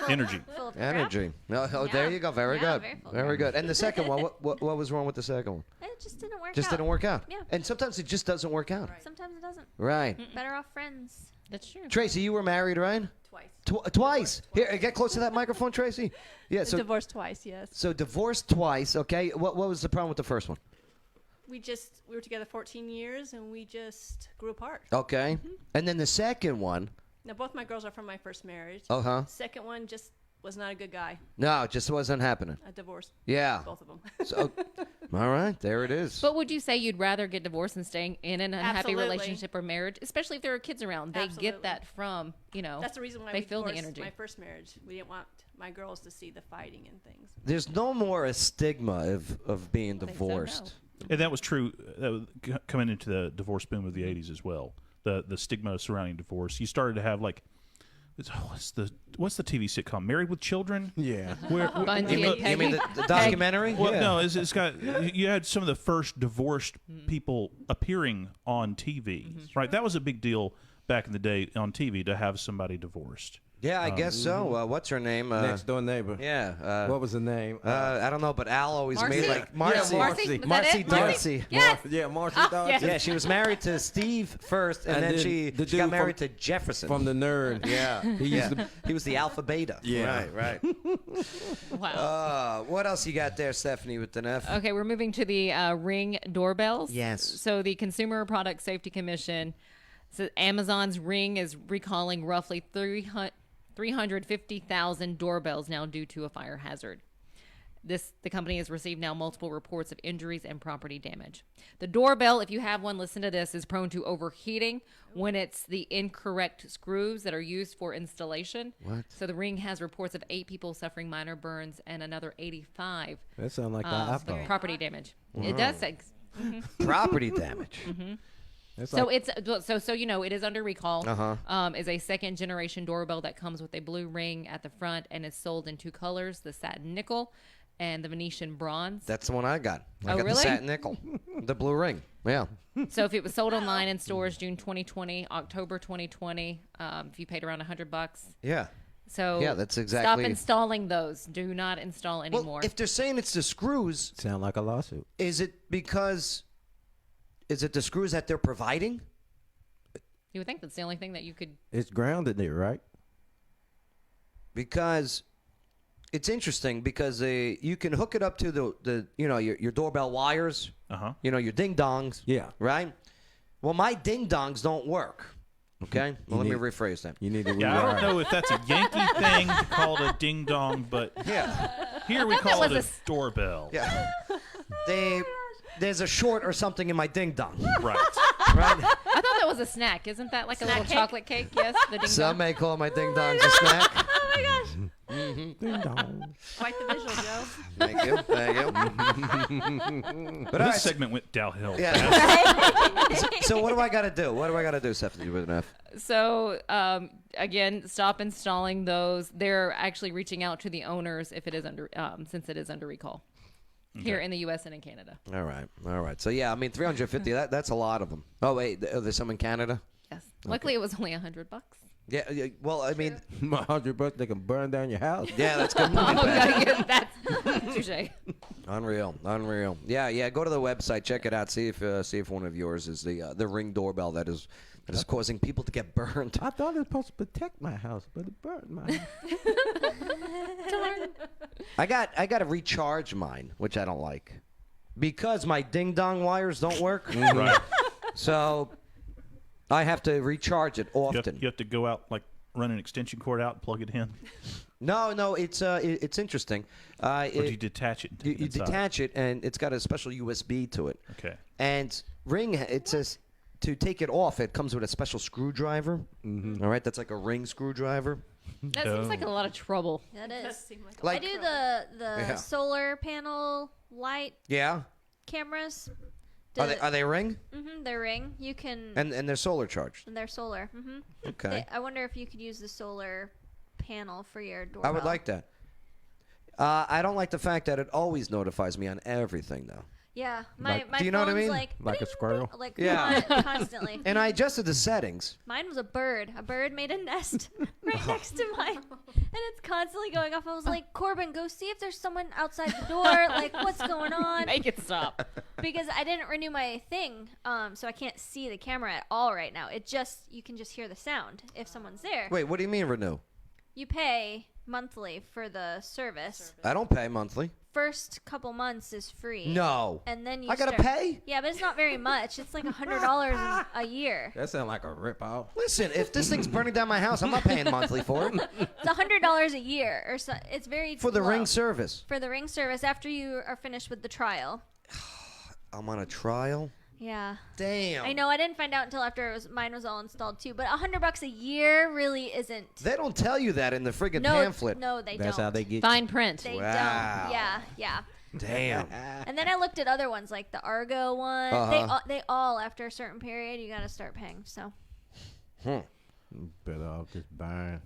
S6: Energy.
S7: Full of
S3: Energy.
S7: crap.
S3: Oh, there you go. Very good.
S7: Very
S3: good. And the second one, what was wrong with the second one?
S7: It just didn't work out.
S3: Just didn't work out.
S7: Yeah.
S3: And sometimes it just doesn't work out.
S7: Sometimes it doesn't.
S3: Right.
S7: Better off friends.
S5: That's true.
S3: Tracy, you were married, right? Twice. Here, get close to that microphone, Tracy. Yeah. So
S4: divorced twice, yes.
S3: So divorced twice. Okay. What was the problem with the first one?
S7: we were together 14 years, and we just grew apart.
S3: Okay. And then the second one.
S7: Now, both my girls are from my first marriage.
S3: Uh-huh.
S7: Second one just was not a good guy.
S3: No, it just wasn't happening.
S7: A divorce.
S3: Yeah.
S7: Both of them.
S3: So, all right, there it is.
S5: But would you say you'd rather get divorced than staying in an unhappy
S7: Absolutely.
S5: relationship or marriage, especially if there are kids around? They
S7: Absolutely.
S5: get that from,
S7: That's the reason why
S5: they
S7: we
S5: feel the
S7: divorced
S5: energy.
S7: my first marriage. We didn't want my girls to see the fighting and things.
S3: There's no more a stigma of being
S5: think so,
S3: divorced.
S6: And that was true coming into the divorce boom of the 80s as well. The stigma surrounding divorce. You started to have like, what's the TV sitcom, Married with Children?
S2: Yeah.
S6: Where,
S5: Bungie
S3: You
S5: and
S3: mean
S5: Peggy.
S3: the documentary?
S6: well,
S3: Yeah.
S6: no, it's got, you had some of the first divorced people appearing on TV, right? That was a big deal back in the day on TV to have somebody divorced.
S3: Yeah, I guess so. What's her name?
S2: Next door neighbor.
S3: Yeah.
S2: What was the name?
S3: I don't know, but Al always
S5: Marcy?
S3: made like
S5: Yeah,
S3: Marcy.
S5: Marcy. Was that
S3: Marcy
S5: it? Marcy?
S3: Darcy.
S5: Yes.
S2: Yeah, Marcy Dawson.
S5: yes.
S3: Yeah, she was married to Steve first, and then she
S2: the
S3: got
S2: dude
S3: married to Jefferson.
S2: from the Nerd.
S3: yeah,
S2: He used to.
S3: he was the alpha beta.
S2: Yeah.
S3: Right.
S5: Wow.
S3: What else you got there, Stephanie, with the F?
S5: Okay, we're moving to the Ring doorbells.
S3: Yes.
S5: So the Consumer Product Safety Commission says Amazon's Ring is recalling roughly 350,000 doorbells now due to a fire hazard. The company has received now multiple reports of injuries and property damage. The doorbell, if you have one, listen to this, is prone to overheating when it's the incorrect screws that are used for installation.
S3: What?
S5: So the Ring has reports of 8 people suffering minor burns and another 85
S2: That sounds like the iPhone.
S5: property damage. It does say.
S3: Property damage.
S2: That's
S5: So
S2: like,
S5: it's so you know it is under recall.
S3: Uh-huh.
S5: Is a second generation doorbell that comes with a blue ring at the front and is sold in 2 colors: the satin nickel and the Venetian bronze.
S3: That's the one I got. I
S5: Oh,
S3: got
S5: really?
S3: the satin nickel, the blue ring. Yeah.
S5: So if it was sold online in stores June 2020, October 2020, if you paid around $100.
S3: Yeah.
S5: So
S3: Yeah, that's
S5: stop
S3: exactly-
S5: installing those. Do not install anymore.
S3: Well, if they're saying it's the screws,
S2: sound like a lawsuit.
S3: is it the screws that they're providing?
S5: you would think that's the only thing that you could.
S2: It's grounded there, right?
S3: Because it's interesting because you can hook it up to the your doorbell wires, your ding dongs.
S2: Yeah.
S3: Right? Well, my ding dongs don't work. Okay? Well, let me
S2: need-
S3: rephrase that.
S2: You need to
S6: Yeah, I don't
S2: rewire.
S6: know if that's a Yankee thing to call it a ding dong, but
S3: Yeah.
S6: here we
S5: thought that
S6: call it
S5: was
S6: a
S5: a
S6: doorbell.
S3: Yeah. There's a short or something in my ding dong.
S6: Right.
S3: Right?
S5: I thought that was a snack. Isn't that like a little chocolate cake? Yes, the ding
S3: Some
S5: dong.
S3: may call my ding dongs a snack.
S7: Oh my gosh.
S2: Ding dong.
S7: Quite the visual, Joe.
S3: Thank you. Thank you. But all
S6: This
S3: right,
S6: segment went downhill.
S3: Yeah. So what do I got to do? What do I got to do, Stephanie, with an F?
S5: So again, stop installing those. They're actually reaching out to the owners if it is under since it is under recall here in the U.S. and in Canada.
S3: All right. So yeah, I mean 350. That's a lot of them. Oh wait, there's some in Canada.
S5: Yes. Luckily, it was only $100.
S3: Yeah. Well, I mean,
S2: $100, they can burn down your house.
S3: yeah, that's good point.
S5: Oh,
S3: Pat.
S5: that's touche.
S3: Unreal. Yeah. Go to the website, check it out. See if one of yours is the Ring doorbell that is causing people to get burned.
S2: I thought it was supposed to protect my house, but it burned my house.
S3: I got to recharge mine, which I don't like, because my ding dong wires don't work.
S6: Right.
S3: So I have to recharge it often.
S6: You have to go out, like run an extension cord out and plug it in.
S3: No, it's interesting.
S6: Or do you detach it? And take it
S3: You
S6: inside?
S3: detach it, and it's got a special USB to it.
S6: Okay.
S3: And Ring, it says to take it off, it comes with a special screwdriver. Mm-hmm. All right, that's like a Ring screwdriver.
S5: That seems like a lot of trouble.
S7: That
S5: does
S7: is.
S5: seem like
S3: Like-
S7: I do the
S3: Yeah.
S7: solar panel light
S3: Yeah.
S7: cameras.
S3: Are they Ring?
S7: Mm-hmm. They're Ring. You can.
S3: And they're solar charged.
S7: And they're solar. Mm-hmm.
S3: Okay.
S7: I wonder if you could use the solar panel for your doorbell.
S3: I would like that. I don't like the fact that it always notifies me on everything, though.
S7: Yeah, my
S3: Do you know what I
S7: phone's
S3: mean?
S7: like
S2: Like a squirrel?
S7: like
S3: Yeah.
S7: constantly.
S3: And I adjusted the settings.
S7: Mine was a bird. A bird made a nest right next to mine, and it's constantly going off. I was like, Corbin, go see if there's someone outside the door. Like, what's going on?
S5: Make it stop.
S7: Because I didn't renew my thing, so I can't see the camera at all right now. You can just hear the sound if someone's there.
S3: Wait, what do you mean renew?
S7: You pay monthly for the service.
S3: I don't pay monthly.
S7: first couple months is free.
S3: No.
S7: And then you
S3: I gotta
S7: start-
S3: pay?
S7: Yeah, but it's not very much. It's like $100 a year.
S2: That sounds like a rip-off.
S3: Listen, if this thing's burning down my house, I'm not paying monthly for it.
S7: It's $100 a year, or so. It's very
S3: For the
S7: low.
S3: ring service.
S7: For the ring service after you are finished with the trial.
S3: I'm on a trial?
S7: Yeah.
S3: Damn.
S7: I know. I didn't find out until after mine was all installed too. But $100 a year really isn't.
S3: They don't tell you that in the friggin'
S7: No,
S3: pamphlet.
S7: no, they
S2: That's
S7: don't.
S2: how they get
S5: Fine print.
S7: They
S3: Wow.
S7: don't. Yeah, yeah.
S3: Damn.
S7: And then I looked at other ones like the Argo one.
S3: Uh-huh.
S7: They all after a certain period you got to start paying. So.
S2: Better off just buying.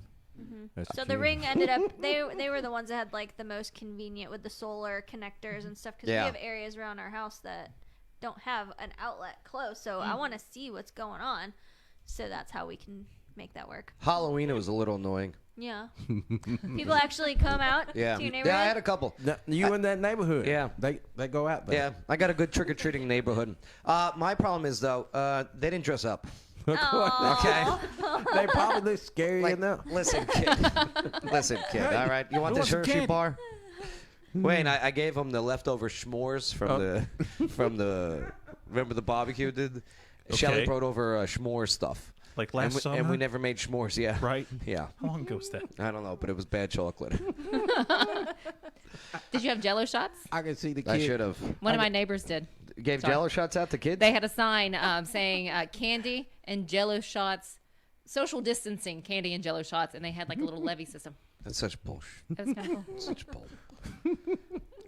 S7: So the ring ended up they were the ones that had like the most convenient with the solar connectors and stuff because
S3: Yeah.
S7: we have areas around our house that don't have an outlet close. So I want to see what's going on. So that's how we can make that work.
S3: Halloween, it was a little annoying.
S7: Yeah. People actually come out
S3: Yeah.
S7: to your neighborhood.
S3: Yeah, I had a couple.
S2: You in that neighborhood?
S3: Yeah.
S2: They go out there.
S3: Yeah, I got a good trick-or-treating neighborhood. My problem is, though, they didn't dress up. Okay?
S2: They probably look scary
S3: Like,
S2: enough.
S3: listen, kid. Listen, kid, all right? You want
S2: Who
S3: this
S2: wants some
S3: Hershey
S2: candy?
S3: bar? Wayne, I gave him the leftover s'mores from the remember the barbecue did? Shelly
S6: Okay.
S3: brought over s'more stuff.
S6: Like last
S3: and
S6: summer?
S3: and we never made s'mores, yeah.
S6: Right?
S3: Yeah.
S6: How long ago was that?
S3: I don't know, but it was bad chocolate.
S5: Did you have Jello shots?
S2: I can see the kid.
S3: I should have.
S5: One of my neighbors did.
S3: Gave
S5: Sorry.
S3: Jello shots out to kids?
S5: They had a sign saying candy and Jello shots, social distancing, candy and Jello shots, and they had like a little levy system.
S3: That's such bullshit.
S5: That was kind of cool.
S3: Such bull.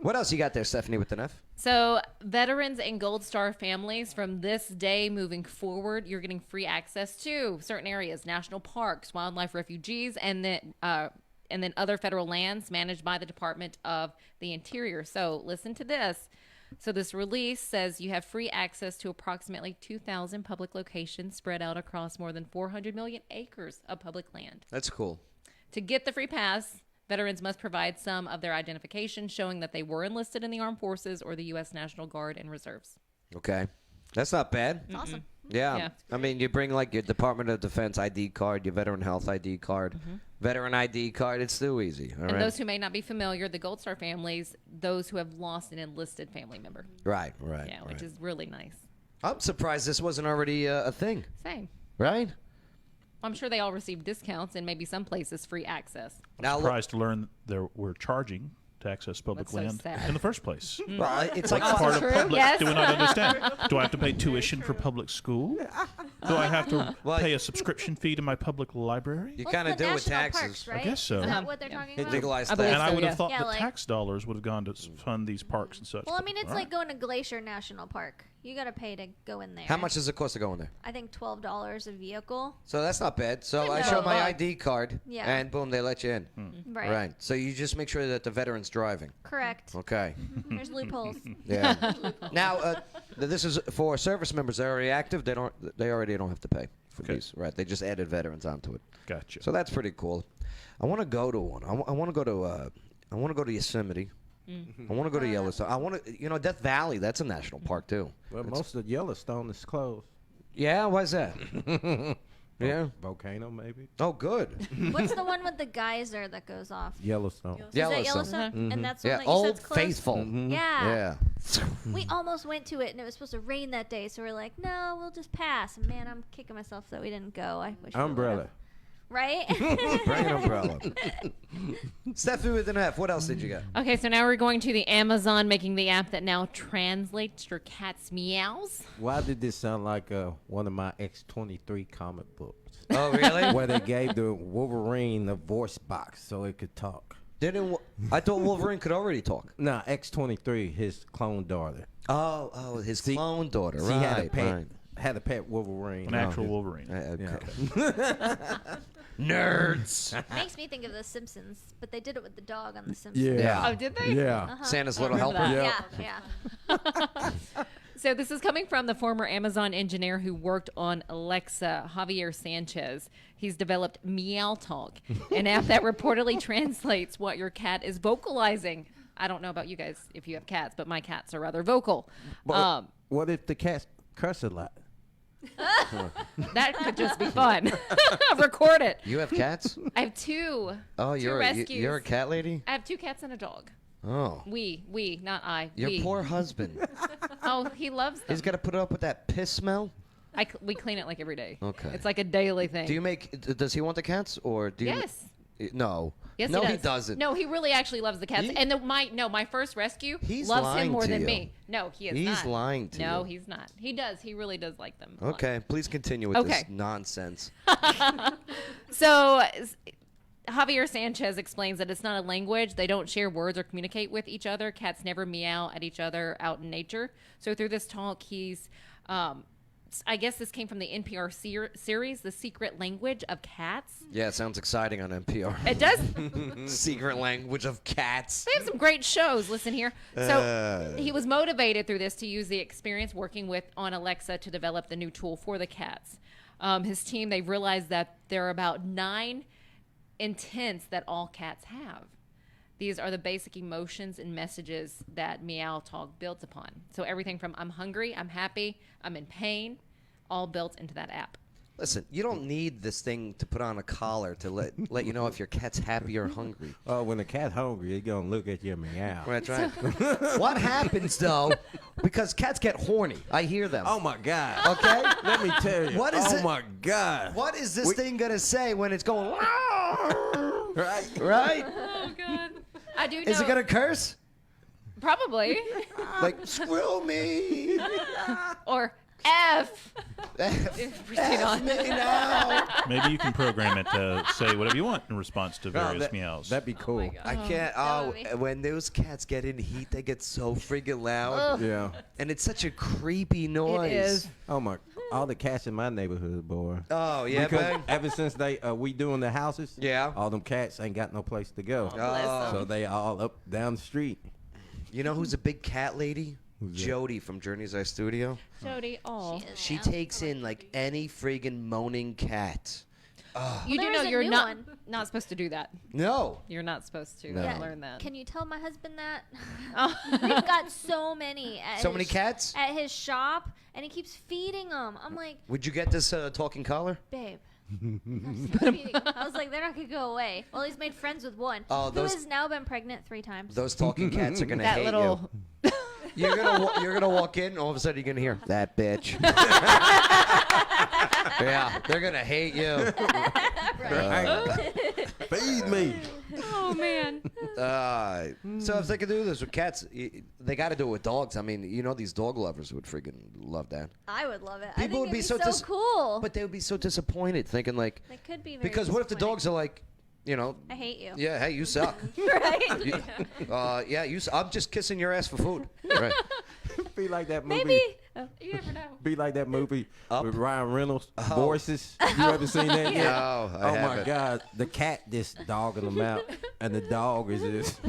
S3: What else you got there, Stephanie, with an F?
S5: So, veterans and Gold Star families, from this day moving forward, you're getting free access to certain areas, national parks, wildlife refuges, and then other federal lands managed by the Department of the Interior. So, listen to this. So, this release says you have free access to approximately 2,000 public locations spread out across more than 400 million acres of public land.
S3: That's cool.
S5: To get the free pass, veterans must provide some of their identification showing that they were enlisted in the armed forces or the U.S. National Guard and Reserves.
S3: Okay. That's not bad.
S7: It's awesome.
S3: Yeah.
S5: Yeah.
S3: I mean, you bring like your Department of Defense ID card, your Veteran Health ID card, Veteran ID card. It's still easy. All
S5: And
S3: right.
S5: those who may not be familiar, the Gold Star families, those who have lost an enlisted family member.
S3: Right.
S5: Yeah, which is really nice.
S3: I'm surprised this wasn't already a thing.
S5: Same.
S3: Right?
S5: I'm sure they all received discounts and maybe some places free access.
S3: Now, look,
S6: Surprised to learn we're charging to access public
S5: That's so
S6: land
S5: sad.
S6: in the first place.
S3: well, it's like
S6: What part of
S5: true?
S6: public
S5: Yes.
S6: do we not understand? Do I have to pay tuition for public school? Do I have to
S3: Well,
S6: pay a subscription fee to my public library?
S3: you
S7: Well,
S3: kind of
S7: it's the
S3: do with
S7: national
S3: taxes.
S7: parks, right?
S6: I guess so.
S7: Is
S5: Uh-huh.
S7: that what they're talking
S3: It
S7: about?
S3: legalized
S5: I believe
S3: that.
S6: And I
S5: so,
S6: would
S5: yeah.
S6: have thought
S7: Yeah,
S6: that
S7: like-
S6: tax dollars would have gone to fund these parks and such.
S7: Well, I mean, it's
S6: All
S7: like
S6: right.
S7: going to Glacier National Park. You got to pay to go in there.
S3: How much does it cost to go in there?
S7: I think $12 a vehicle.
S3: So that's not bad. So
S7: I
S3: I
S7: know,
S3: show my
S7: but-
S3: ID card,
S7: Yeah.
S3: and boom, they let you in.
S7: Right.
S3: So you just make sure that the veteran's driving.
S7: Correct.
S3: Okay.
S7: There's loopholes.
S3: Yeah. Now, this is for service members that are already active. They already don't have to pay for
S6: Okay.
S3: these. Right. They just added veterans onto it.
S6: Gotcha.
S3: So that's pretty cool. I want to go to one. I want to go to. I want to go to Yosemite. I want to go to Yellowstone. I want to. Death Valley. That's a national park too.
S2: Well, most of Yellowstone is closed.
S3: Yeah. Why's that? Yeah.
S2: Volcano, maybe.
S3: Oh, good.
S7: What's the one with the geyser that goes off?
S2: Yellowstone.
S7: Is that Yellowstone?
S3: Mhm.
S7: And that's the
S3: Yeah.
S7: one that you
S3: Old
S7: said's closed?
S3: Faithful.
S7: Yeah.
S3: Yeah.
S7: We almost went to it, and it was supposed to rain that day, so we're like, no, we'll just pass. And man, I'm kicking myself that we didn't go. I wish we
S2: Umbrella.
S7: would've. Right?
S3: Bring an umbrella. Stephanie with an F. What else did you get?
S5: Okay, so now we're going to the Amazon, making the app that now translates your cat's meows.
S2: Why did this sound like one of my X-23 comic books?
S3: Oh, really?
S2: Where they gave the Wolverine a voice box so it could talk.
S3: I thought Wolverine could already talk.
S2: No, X-23, his clone daughter.
S3: Oh, his clone daughter.
S2: She
S3: Right,
S2: had a pet.
S3: right.
S2: Had a pet Wolverine.
S6: An actual Wolverine.
S2: Yeah.
S3: Nerds.
S7: Makes me think of The Simpsons, but they did it with the dog on The Simpsons.
S2: Yeah.
S5: Oh, did they?
S2: Yeah.
S7: Uh-huh.
S3: Santa's
S7: I
S3: little
S7: remember
S3: helper?
S7: that. Yeah.
S5: So this is coming from the former Amazon engineer who worked on Alexa, Javier Sanchez. He's developed Meow Talk, an app that reportedly translates what your cat is vocalizing. I don't know about you guys if you have cats, but my cats are rather vocal.
S2: What if the cat curse a lot?
S5: That could just be fun. Record it.
S3: You have cats?
S5: I have two.
S3: Oh,
S5: two
S3: you're
S5: rescues.
S3: you're a cat lady?
S5: I have two cats and a dog.
S3: Oh.
S5: We, not I.
S3: Your
S5: we.
S3: poor husband.
S5: Oh, he loves them.
S3: He's got to put up with that piss smell?
S5: We clean it like every day.
S3: Okay.
S5: It's like a daily thing.
S3: Do you make? Does he want the cats or do you?
S5: Yes.
S3: No.
S5: Yes,
S3: no,
S5: he
S3: he doesn't.
S5: No, he really actually loves the cats. And my first rescue
S3: He's
S5: loves
S3: lying
S5: him more
S3: to
S5: than
S3: you.
S5: me. No, he is
S3: He's
S5: not.
S3: He's lying to you.
S5: No, he's not. He does. He really does like them. a lot.
S3: Okay, please continue with this nonsense.
S5: So Javier Sanchez explains that it's not a language. They don't share words or communicate with each other. Cats never meow at each other out in nature. So through this talk, he's, I guess this came from the NPR series, The Secret Language of Cats.
S3: Yeah, it sounds exciting on NPR.
S5: It does.
S3: Secret Language of Cats.
S5: They have some great shows. Listen here. So he was motivated through this to use the experience working on Alexa to develop the new tool for the cats. His team, they've realized that there are about 9 intents that all cats have. These are the basic emotions and messages that Meow Talk built upon. So everything from I'm hungry, I'm happy, I'm in pain, all built into that app.
S3: Listen, you don't need this thing to put on a collar to let you know if your cat's happy or hungry.
S2: Oh, when the cat's hungry, it's going to look at you and meow.
S3: That's right. What happens, though, because cats get horny. I hear them.
S2: Oh, my God.
S3: Okay?
S2: Let me tell you.
S3: What is
S2: oh,
S3: it?
S2: my God.
S3: What is this thing going to say when it's going,
S2: Right?
S3: right?
S5: Oh, God. I do know.
S3: Is it going to curse?
S5: Probably.
S3: Like, squill me.
S5: Or F.
S3: Proceed on. Me now.
S6: Maybe you can program it to say whatever you want in response to various meows.
S2: That'd be cool.
S3: I can't. When those cats get in heat, they get so freaking loud.
S5: Ugh.
S2: Yeah.
S3: And it's such a creepy noise.
S5: It is.
S2: Oh, my. All the cats in my neighborhood, boy.
S3: Oh, yeah,
S2: Because
S3: bang.
S2: ever since we doing the houses,
S3: Yeah.
S2: all them cats ain't got no place to go.
S3: Oh.
S2: So they all up down the street.
S3: You know who's a big cat lady?
S2: Who's that?
S3: Jody from Journey's Eye Studio.
S5: Jody,
S3: She takes in like any friggin' moaning cat.
S5: You do
S7: There
S5: know
S7: is a
S5: you're
S7: new
S5: not
S7: one.
S5: not supposed to do that.
S3: No.
S5: You're not supposed to
S3: No.
S5: learn that.
S7: Can you tell my husband that?
S5: Oh.
S7: We've got so many.
S3: So many cats?
S7: At his shop, and he keeps feeding them. I'm like,
S3: Would you get this talking collar?
S7: babe. I was like, they're not gonna go away. Well, he's made friends with one,
S3: Oh,
S7: who
S3: those-
S7: has now been pregnant 3 times.
S3: Those talking cats are gonna
S5: That
S3: hate
S5: little.
S3: you. You're gonna walk in, and all of a sudden you're gonna hear that bitch. Yeah, they're gonna hate you.
S2: Feed me.
S5: Oh man.
S3: So if they could do this with cats, they got to do it with dogs. I mean, you know, these dog lovers would friggin' love that.
S7: I would love it.
S3: People
S7: I think
S3: would be
S7: it'd
S3: so
S7: cool.
S3: But they would be so disappointed, thinking like,
S7: They could be very
S3: because what if the
S7: disappointing.
S3: dogs are like, you know,
S7: I hate you.
S3: yeah, hey, you suck.
S7: Right?
S3: Yeah, I'm just kissing your ass for food. Right.
S2: Be like that movie.
S7: Maybe.
S5: You never know.
S2: Be like that movie
S3: Up.
S2: with Ryan Reynolds. Voices. You ever seen that? yet?
S3: No, I
S2: Oh my
S3: haven't.
S2: God! The cat just dogging them out, and the dog is just.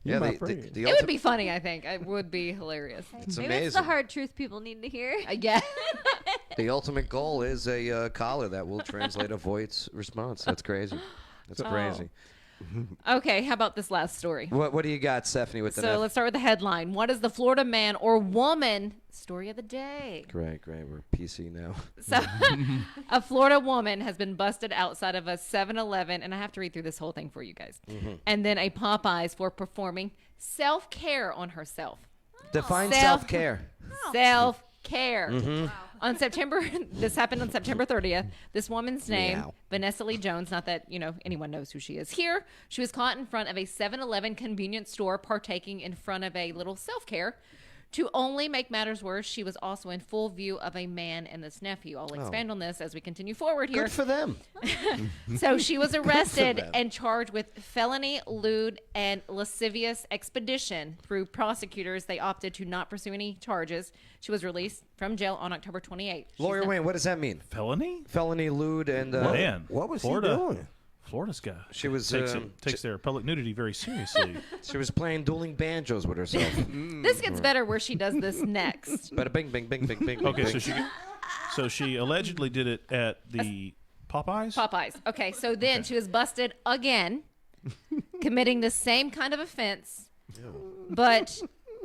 S3: Yeah,
S2: my
S3: the
S2: friend.
S5: It would be funny. I think it would be hilarious.
S3: It's
S7: Maybe it's the
S3: amazing.
S7: hard truth people need to hear.
S5: Yeah.
S3: The ultimate goal is a collar that will translate a voice response. That's crazy. That's crazy.
S5: Okay. How about this last story?
S3: What do you got, Stephanie, with the
S5: So let's start with the headline. What is the Florida man or woman story of the day?
S3: Great. We're PC now.
S5: So, a Florida woman has been busted outside of a 7-Eleven, and I have to read through this whole thing for you guys. And then a Popeyes for performing self-care on herself.
S3: Define
S5: Self-
S3: self-care.
S5: Self-care. On this happened on September 30th. This woman's name,
S3: Meow.
S5: Vanessa Lee Jones, not that, anyone knows who she is here. She was caught in front of a 7-Eleven convenience store partaking in front of a little self-care. To only make matters worse, she was also in full view of a man and this nephew. I'll expand on this as we continue forward here.
S3: Good for them.
S5: So she was arrested
S3: them.
S5: and charged with felony, lewd, and lascivious expedition. Through prosecutors, they opted to not pursue any charges. She was released from jail on October 28th.
S3: Lawyer Wayne, what does that mean?
S6: Felony?
S3: Felony, lewd, and
S6: Man,
S2: What was
S6: Florida,
S2: he doing?
S6: Florida's guy.
S3: She was,
S6: takes their public nudity very seriously.
S3: she was playing dueling banjos with herself.
S5: This gets better where she does this next.
S3: Bada bing, bing, bing, bing, bing.
S6: Okay,
S3: bing.
S6: so she allegedly did it at the Popeyes.
S5: Popeyes. Okay, so then she was busted again, committing the same kind of offense, but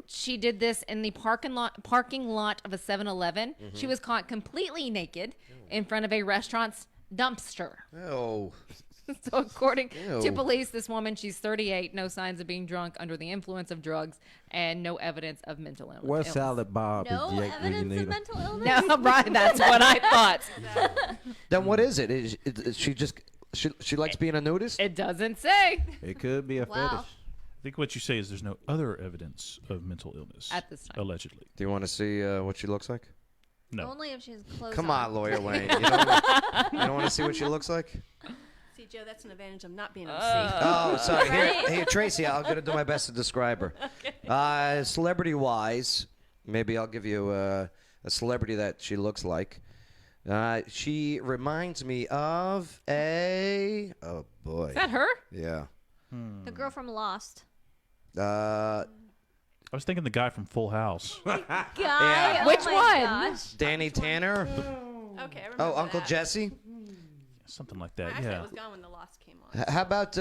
S5: she did this in the parking lot of a 7-Eleven. She was caught completely naked in front of a restaurant's dumpster.
S3: Oh.
S5: So according to
S3: Ew.
S5: police, this woman, she's 38, no signs of being drunk, under the influence of drugs, and no evidence of mental illness.
S2: What salad Bob
S7: No
S2: is Jake when you
S7: evidence
S2: need
S7: of
S2: 'em?
S7: mental illness.
S5: No, right, that's what I thought.
S3: Then what is it? Is she just she likes being a nudist?
S5: It doesn't say
S2: It could be a
S7: Wow.
S2: fetish.
S6: I think what you say is there's no other evidence of mental illness
S5: at this time.
S6: allegedly.
S3: Do you want to see what she looks like?
S6: No.
S7: Only if she has clothes
S3: Come
S7: on.
S3: on, Lawyer Wayne. You don't want to see what she looks like?
S4: See, Joe, that's an advantage of not being
S3: Oh, sorry.
S7: Right?
S3: Here, Tracy, I'm going to do my best to describe her. Celebrity-wise, maybe I'll give you a celebrity that she looks like. She reminds me of a... Oh, boy.
S5: Is that her?
S3: Yeah.
S7: The girl from Lost.
S3: Uh,
S6: I was thinking the guy from Full House.
S7: Guy?
S3: Yeah.
S7: Oh
S5: Which
S7: my
S5: one?
S7: Gosh.
S3: Danny Tanner.
S4: Okay, I remember
S3: Oh, Uncle
S4: that.
S3: Jesse.
S6: Something like
S4: My
S6: that,
S4: eyesight
S6: yeah.
S4: was gone when the Lost came on.
S3: How about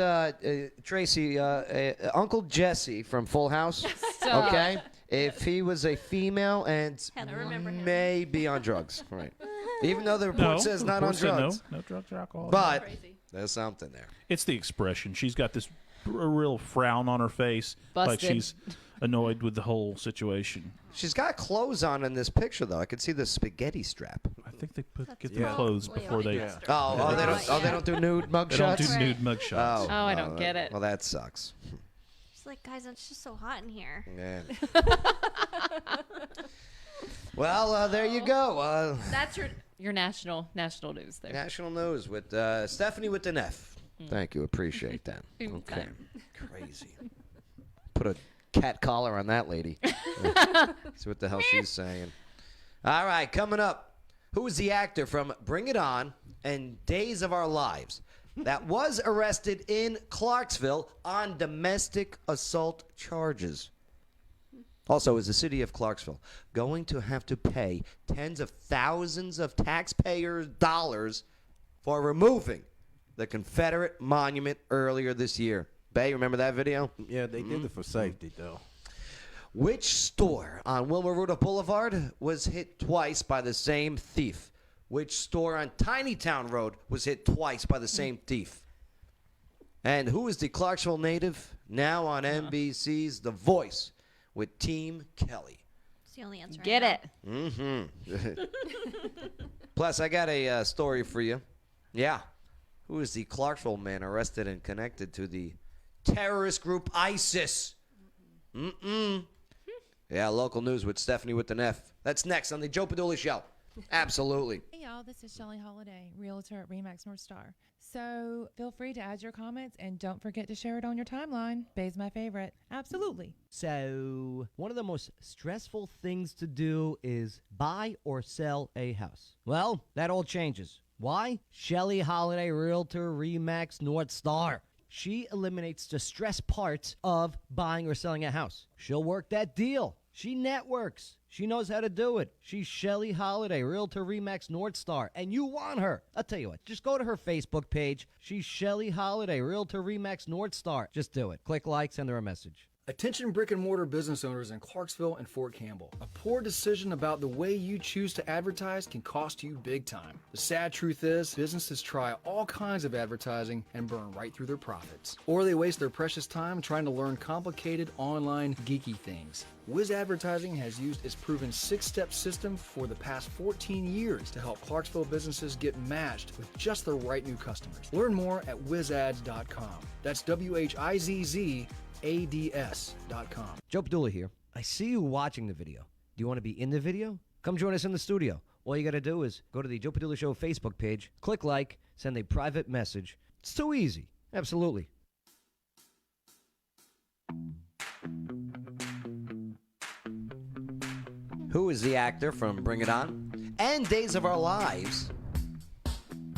S3: Tracy, Uncle Jesse from Full House?
S5: So-
S3: Okay. If he was a female and
S4: I remember him.
S3: may be on drugs, right? Even though the report
S6: No,
S3: says
S6: the
S3: not on
S6: report said
S3: drugs.
S6: No drugs or alcohol.
S3: But
S4: Crazy.
S3: there's something there.
S6: It's the expression. She's got this real frown on her face, like
S5: Busted.
S6: she's annoyed with the whole situation.
S3: She's got clothes on in this picture, though. I can see the spaghetti strap.
S6: I think they get
S2: Yeah.
S6: their clothes
S7: probably
S6: before they.
S7: what it is.
S3: Oh, they don't.
S7: Right,
S3: Oh, they
S7: yeah.
S3: don't do nude mug
S6: They don't
S3: shots.
S6: do
S7: Right.
S6: nude mugshots.
S5: Oh, I don't get it.
S3: Well, that sucks.
S7: She's like, guys, it's just so hot in here.
S3: Man. Well, there you go.
S5: That's your national news there.
S3: National news with Stephanie with an F. Thank you. Appreciate that. Okay.
S5: Anytime.
S3: Crazy. Put a cat collar on that lady. See what the hell she's saying. All right, coming up. Who is the actor from Bring It On and Days of Our Lives that was arrested in Clarksville on domestic assault charges? Also, is the city of Clarksville going to have to pay tens of thousands of taxpayers' dollars for removing the Confederate monument earlier this year? Bay, remember that video?
S2: Yeah, they did it for safety, though.
S3: Which store on Wilma Rudolph Boulevard was hit twice by the same thief? Which store on Tinytown Road was hit twice by the same thief? And who is the Clarksville native now on NBC's The Voice with Team Kelly?
S7: It's the only answer.
S5: Get
S7: I
S5: it.
S3: Mm-hmm. Plus, I got a story for you. Yeah. Who is the Clarksville man arrested and connected to the terrorist group ISIS? Yeah, local news with Stephanie with an F. That's next on the Joe Padula Show. Absolutely.
S12: Hey y'all, this is Shelly Holiday, realtor at Remax North Star. So feel free to add your comments and don't forget to share it on your timeline. Bay's my favorite. Absolutely.
S13: So, one of the most stressful things to do is buy or sell a house. Well, that all changes. Why? Shelly Holiday, realtor, Remax North Star. She eliminates the stress parts of buying or selling a house. She'll work that deal. She networks. She knows how to do it. She's Shelly Holiday, realtor, Remax North Star, and you want her. I'll tell you what, just go to her Facebook page. She's Shelly Holiday, realtor, Remax North Star. Just do it. Click like, send her a message.
S14: Attention brick and mortar business owners in Clarksville and Fort Campbell. A poor decision about the way you choose to advertise can cost you big time. The sad truth is, businesses try all kinds of advertising and burn right through their profits. Or they waste their precious time trying to learn complicated online geeky things. Wiz Advertising has used its proven 6-step system for the past 14 years to help Clarksville businesses get matched with just the right new customers. Learn more at wizads.com. That's WHIZZ ads.com.
S13: Joe Padula here. I see you watching the video. Do you want to be in the video? Come join us in the studio. All you got to do is go to the Joe Padula Show Facebook page, click like, send a private message. It's too easy. Absolutely.
S3: Who is the actor from Bring It On and Days of Our Lives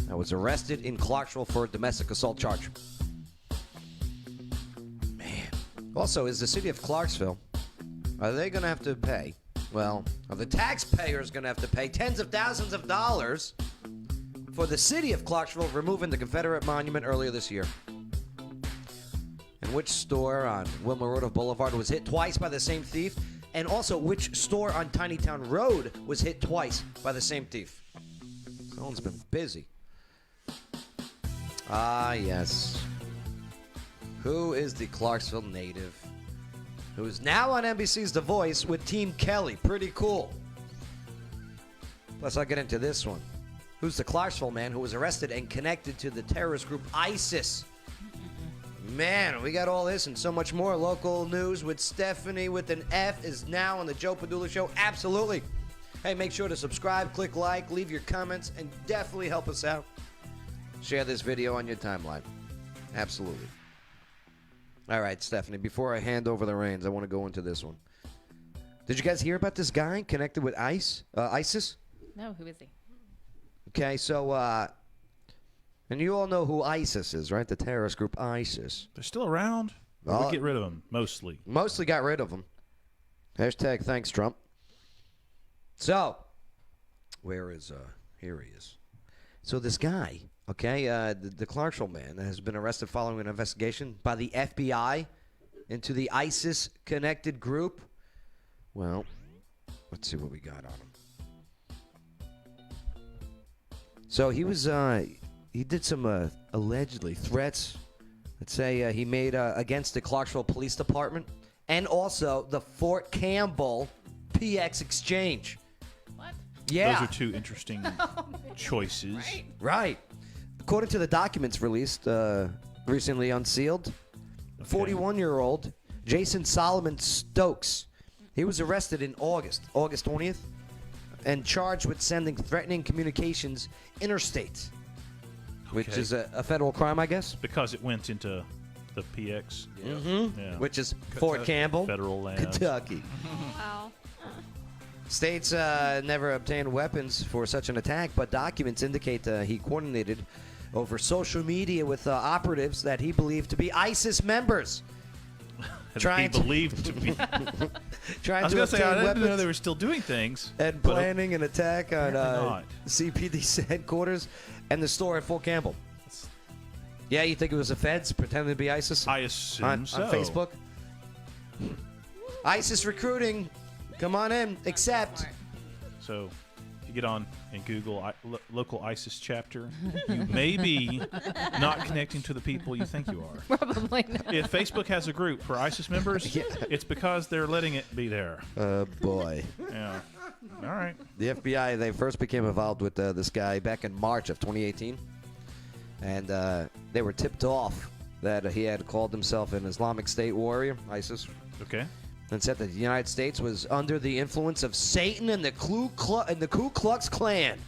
S3: that was arrested in Clarksville for a domestic assault charge? Also, is the city of Clarksville, are they going to have to pay, well, are the taxpayers going to have to pay tens of thousands of dollars for the city of Clarksville removing the Confederate monument earlier this year? And which store on Wilma Rudolph Boulevard was hit twice by the same thief? And also, which store on Tinytown Road was hit twice by the same thief? Someone's been busy. Ah, yes. Who is the Clarksville native who is now on NBC's The Voice with Team Kelly? Pretty cool. Plus, I'll get into this one. Who's the Clarksville man who was arrested and connected to the terrorist group ISIS? Man, we got all this and so much more. Local news with Stefani with an F is now on the Joe Padula Show. Absolutely. Hey, make sure to subscribe, click like, leave your comments, and definitely help us out. Share this video on your timeline. Absolutely. All right, Stephanie, before I hand over the reins, I want to go into this one. Did you guys hear about this guy connected with ISIS?
S5: No, who is he?
S3: Okay, so, and you all know who ISIS is, right? The terrorist group ISIS.
S6: They're still around? Or we get rid of them, mostly.
S3: Mostly got rid of them. Hashtag thanks, Trump. So, where is, here he is. So this guy, okay, the Clarksville man has been arrested following an investigation by the FBI into the ISIS-connected group. Well, let's see what we got on him. So he was, he did some allegedly threats, let's say he made against the Clarksville Police Department and also the Fort Campbell PX Exchange.
S5: What?
S3: Yeah.
S6: Those are two interesting choices.
S3: Right. According to the documents released, recently unsealed, 41-year-old Jason Solomon Stokes, he was arrested in August 20th, and charged with sending threatening communications interstate, which is a federal crime, I guess.
S6: Because it went into the PX.
S3: Yeah. Which is Fort Campbell,
S6: Federal land.
S3: Kentucky.
S7: Wow.
S3: States never obtained weapons for such an attack, but documents indicate he coordinated over social media with operatives that he believed to be ISIS members.
S6: Trying to believed to be.
S3: Trying
S6: I was
S3: to
S6: going to say, I
S3: obtain
S6: didn't know
S3: weapons
S6: they were still doing things.
S3: and
S6: but-
S3: planning an attack on
S6: Apparently not.
S3: CPD's headquarters and the store at Fort Campbell. Yeah, you think it was the feds pretending to be ISIS?
S6: I assume
S3: on
S6: so.
S3: Facebook. ISIS recruiting, come on in. Except
S6: So, if you get on and Google local ISIS chapter, you may be not connecting to the people you think you are.
S5: Probably not.
S6: If Facebook has a group for ISIS members, it's because they're letting it be there.
S3: Oh, boy.
S6: Yeah. All right.
S3: The FBI, they first became involved with this guy back in March of 2018. And they were tipped off that he had called himself an Islamic State warrior, ISIS.
S6: Okay.
S3: And said that the United States was under the influence of Satan and the Ku Klux Klan.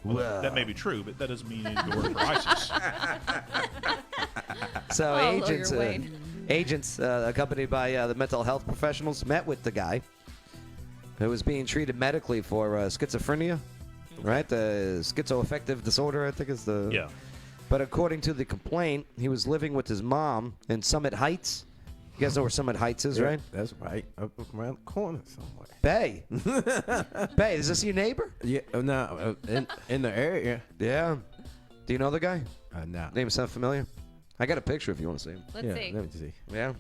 S6: Well, that may be true, but that doesn't mean anything to work for ISIS.
S3: So
S5: Oh,
S3: agents accompanied by the mental health professionals met with the guy who was being treated medically for schizophrenia, right? The schizoaffective disorder, I think is the...
S6: Yeah.
S3: But according to the complaint, he was living with his mom in Summit Heights. You guys know where Summit Heights is, right?
S2: That's right. Up around the corner somewhere.
S3: Bay. Bay, is this your neighbor?
S2: Yeah, no, in the area.
S3: Yeah. Do you know the guy?
S2: No.
S3: Name sound familiar? I got a picture if you want to see him.
S5: Let's
S2: Yeah,
S5: see.
S2: let me see.
S3: Yeah.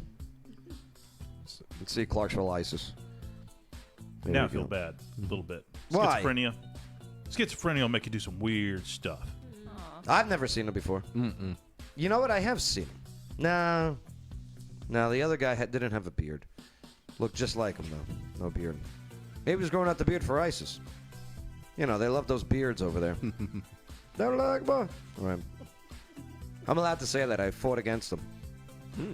S3: Let's see Clarksville ISIS. There
S6: Now
S3: we
S6: I feel
S3: go.
S6: bad a little bit.
S3: Why?
S6: Schizophrenia will make you do some weird stuff.
S3: I've never seen him before.
S2: Mm-mm.
S3: You know what? I have seen him. No, the other guy didn't have a beard. Looked just like him, though. No beard. He was growing out the beard for ISIS. You know, they love those beards over there. They're like, boy. Right. I'm allowed to say that. I fought against them.